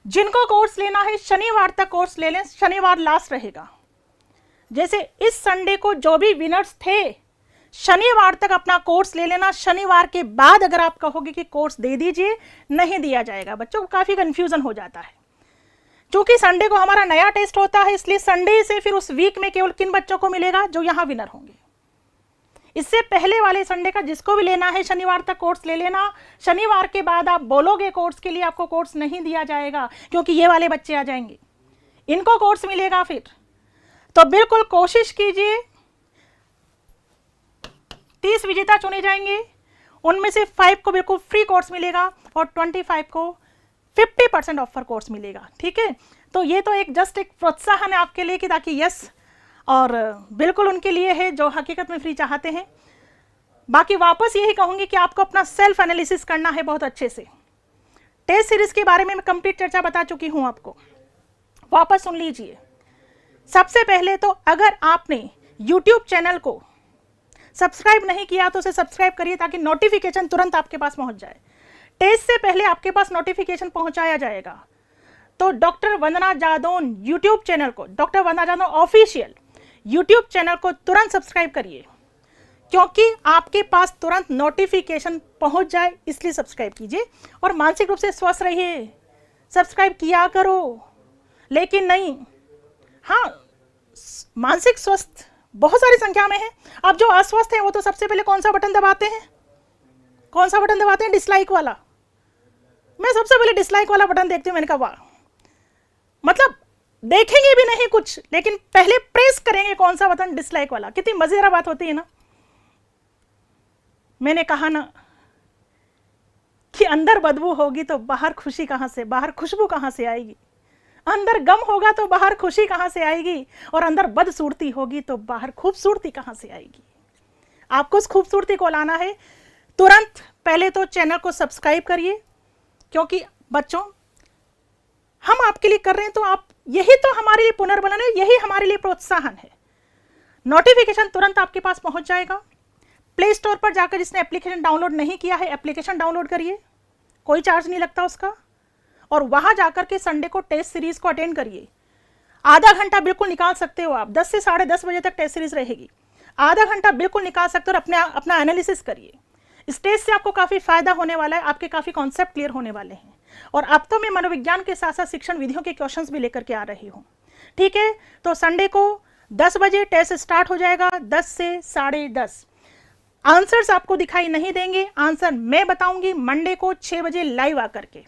जिनको कोर्स लेना है शनिवार तक कोर्स ले लें, शनिवार लास्ट रहेगा। जैसे इस संडे को जो भी विनर्स थे, शनिवार तक अपना कोर्स ले लेना। शनिवार के बाद अगर आप कहोगे कि कोर्स दे दीजिए, नहीं दिया जाएगा। बच्चों को काफी कंफ्यूजन हो जाता है, क्योंकि संडे को हमारा नया टेस्ट होता है, इसलिए संडे से फिर उस वीक में केवल किन बच्चों को मिलेगा, जो यहां विनर होंगे। इससे पहले वाले संडे का जिसको भी लेना है शनिवार तक कोर्स ले लेना। शनिवार के बाद आप बोलोगे कोर्स के लिए, आपको कोर्स नहीं दिया जाएगा, क्योंकि ये वाले बच्चे आ जाएंगे, इनको कोर्स मिलेगा फिर। तो बिल्कुल कोशिश कीजिए, 30 विजेता चुने जाएंगे, उनमें से 5 को बिल्कुल फ्री कोर्स मिलेगा और 25 को 50% ऑफर कोर्स मिलेगा, ठीक है। तो ये तो एक जस्ट एक प्रोत्साहन है आपके लिए कि ताकि यस और बिल्कुल उनके लिए है जो हकीकत में फ्री चाहते हैं। बाकी वापस यही कहूँगी कि आपको अपना सेल्फ एनालिसिस करना है बहुत अच्छे से। टेस्ट सीरीज के बारे में मैं कंप्लीट चर्चा बता चुकी हूँ आपको, वापस सुन लीजिए। सबसे पहले तो अगर आपने यूट्यूब चैनल को सब्सक्राइब नहीं किया तो उसे सब्सक्राइब करिए ताकि नोटिफिकेशन तुरंत आपके पास पहुंच जाए। टेस्ट से पहले आपके पास नोटिफिकेशन पहुंचाया जाएगा। तो डॉक्टर वंदना जादौन यूट्यूब चैनल को, डॉक्टर वंदना जादौन ऑफिशियल यूट्यूब चैनल को तुरंत सब्सक्राइब करिए, क्योंकि आपके पास तुरंत नोटिफिकेशन पहुंच जाए, इसलिए सब्सक्राइब कीजिए। और मानसिक रूप से स्वस्थ रहिए, सब्सक्राइब किया करो। लेकिन नहीं, हाँ, मानसिक स्वस्थ बहुत सारी संख्या में है। अब जो अस्वस्थ है वो तो सबसे पहले कौन सा बटन दबाते हैं? कौन सा बटन दबाते हैं? डिसलाइक वाला। मैं सबसे पहले डिसलाइक वाला बटन देखती हूँ। मैंने कहा वाह, मतलब देखेंगे भी नहीं कुछ, लेकिन पहले प्रेस करेंगे कौन सा बटन? डिसलाइक वाला। कितनी मजेदार बात होती है ना। मैंने कहा ना कि अंदर बदबू होगी तो बाहर खुशी कहां से, बाहर खुशबू कहां से आएगी? अंदर गम होगा तो बाहर खुशी कहां से आएगी? और अंदर बदसूरती होगी तो बाहर खूबसूरती कहां से आएगी? आपको उस खूबसूरती को लाना है। तुरंत पहले तो चैनल को सब्सक्राइब करिए, क्योंकि बच्चों हम आपके लिए कर रहे हैं, तो आप, यही तो हमारे लिए पुनर्बलन है, यही हमारे लिए प्रोत्साहन है। नोटिफिकेशन तुरंत आपके पास पहुंच जाएगा। प्ले स्टोर पर जाकर जिसने एप्लीकेशन डाउनलोड नहीं किया है, एप्लीकेशन डाउनलोड करिए, कोई चार्ज नहीं लगता उसका। और वहां जाकर के संडे को टेस्ट सीरीज को अटेंड करिए। आधा घंटा बिल्कुल निकाल सकते हो आप, 10 से 10:30 बजे तक टेस्ट सीरीज रहेगी। आधा घंटा बिल्कुल निकाल सकते हो और अपना एनालिसिस करिए। स्टेज से आपको काफी फायदा होने वाला है, आपके काफी कॉन्सेप्ट क्लियर होने वाले हैं। और अब तो मैं मनोविज्ञान के साथ साथ शिक्षण विधियों के क्वेश्चंस भी लेकर के आ रही हूँ। ठीक है, तो संडे को 10 बजे टेस्ट स्टार्ट हो जाएगा, 10 से 10:30। आंसर्स आपको दिखाई नहीं देंगे, आंसर मैं बताऊंगी मंडे को 6 बजे लाइव आकर के।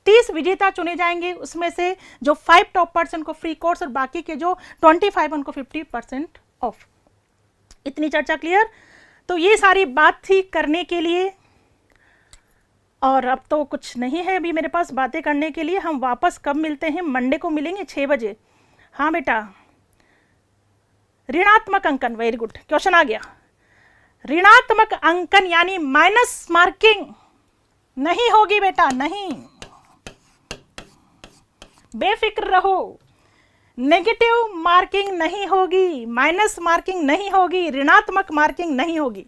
30 विजेता चुने जाएंगे, उसमें से जो 5 टॉप पर्सन को फ्री कोर्स और बाकी के जो 25 उनको 50% ऑफ। इतनी चर्चा क्लियर? तो ये सारी बात थी करने के लिए, और अब तो कुछ नहीं है अभी मेरे पास बातें करने के लिए। हम वापस कब मिलते हैं? मंडे को मिलेंगे 6 बजे। हाँ बेटा, ऋणात्मक अंकन, वेरी गुड, क्वेश्चन आ गया। ऋणात्मक अंकन यानी माइनस मार्किंग नहीं होगी बेटा, नहीं, बेफिक्र रहो। नेगेटिव मार्किंग नहीं होगी, माइनस मार्किंग नहीं होगी, ऋणात्मक मार्किंग नहीं होगी,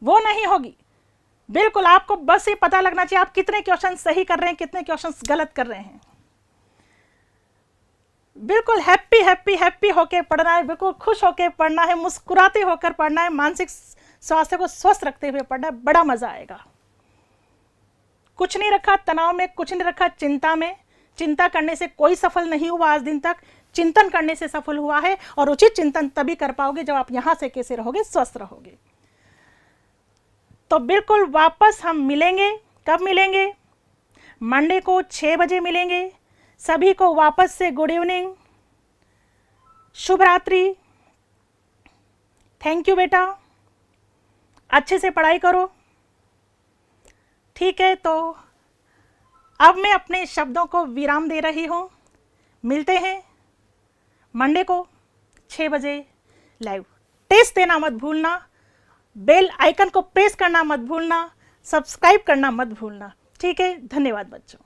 वो नहीं होगी। बिल्कुल आपको बस ये पता लगना चाहिए आप कितने क्वेश्चन सही कर रहे हैं, कितने क्वेश्चन गलत कर रहे हैं। बिल्कुल हैप्पी हैप्पी हैप्पी होके पढ़ना है, बिल्कुल खुश होके पढ़ना है, मुस्कुराते होकर पढ़ना है, मानसिक स्वास्थ्य को स्वस्थ रखते हुए पढ़ना है। बड़ा मजा आएगा। कुछ नहीं रखा तनाव में, कुछ नहीं रखा चिंता में। चिंता करने से कोई सफल नहीं हुआ आज दिन तक, चिंतन करने से सफल हुआ है। और उचित चिंतन तभी कर पाओगे जब आप यहां से कैसे रहोगे, स्वस्थ रहोगे। तो बिल्कुल वापस हम मिलेंगे। कब मिलेंगे? मंडे को 6 बजे मिलेंगे। सभी को वापस से गुड इवनिंग, शुभ रात्रि। थैंक यू बेटा, अच्छे से पढ़ाई करो। ठीक है, तो अब मैं अपने शब्दों को विराम दे रही हूं। मिलते हैं मंडे को 6 बजे लाइव। टेस्ट देना मत भूलना, बेल आइकन को प्रेस करना मत भूलना, सब्सक्राइब करना मत भूलना। ठीक है, धन्यवाद बच्चों।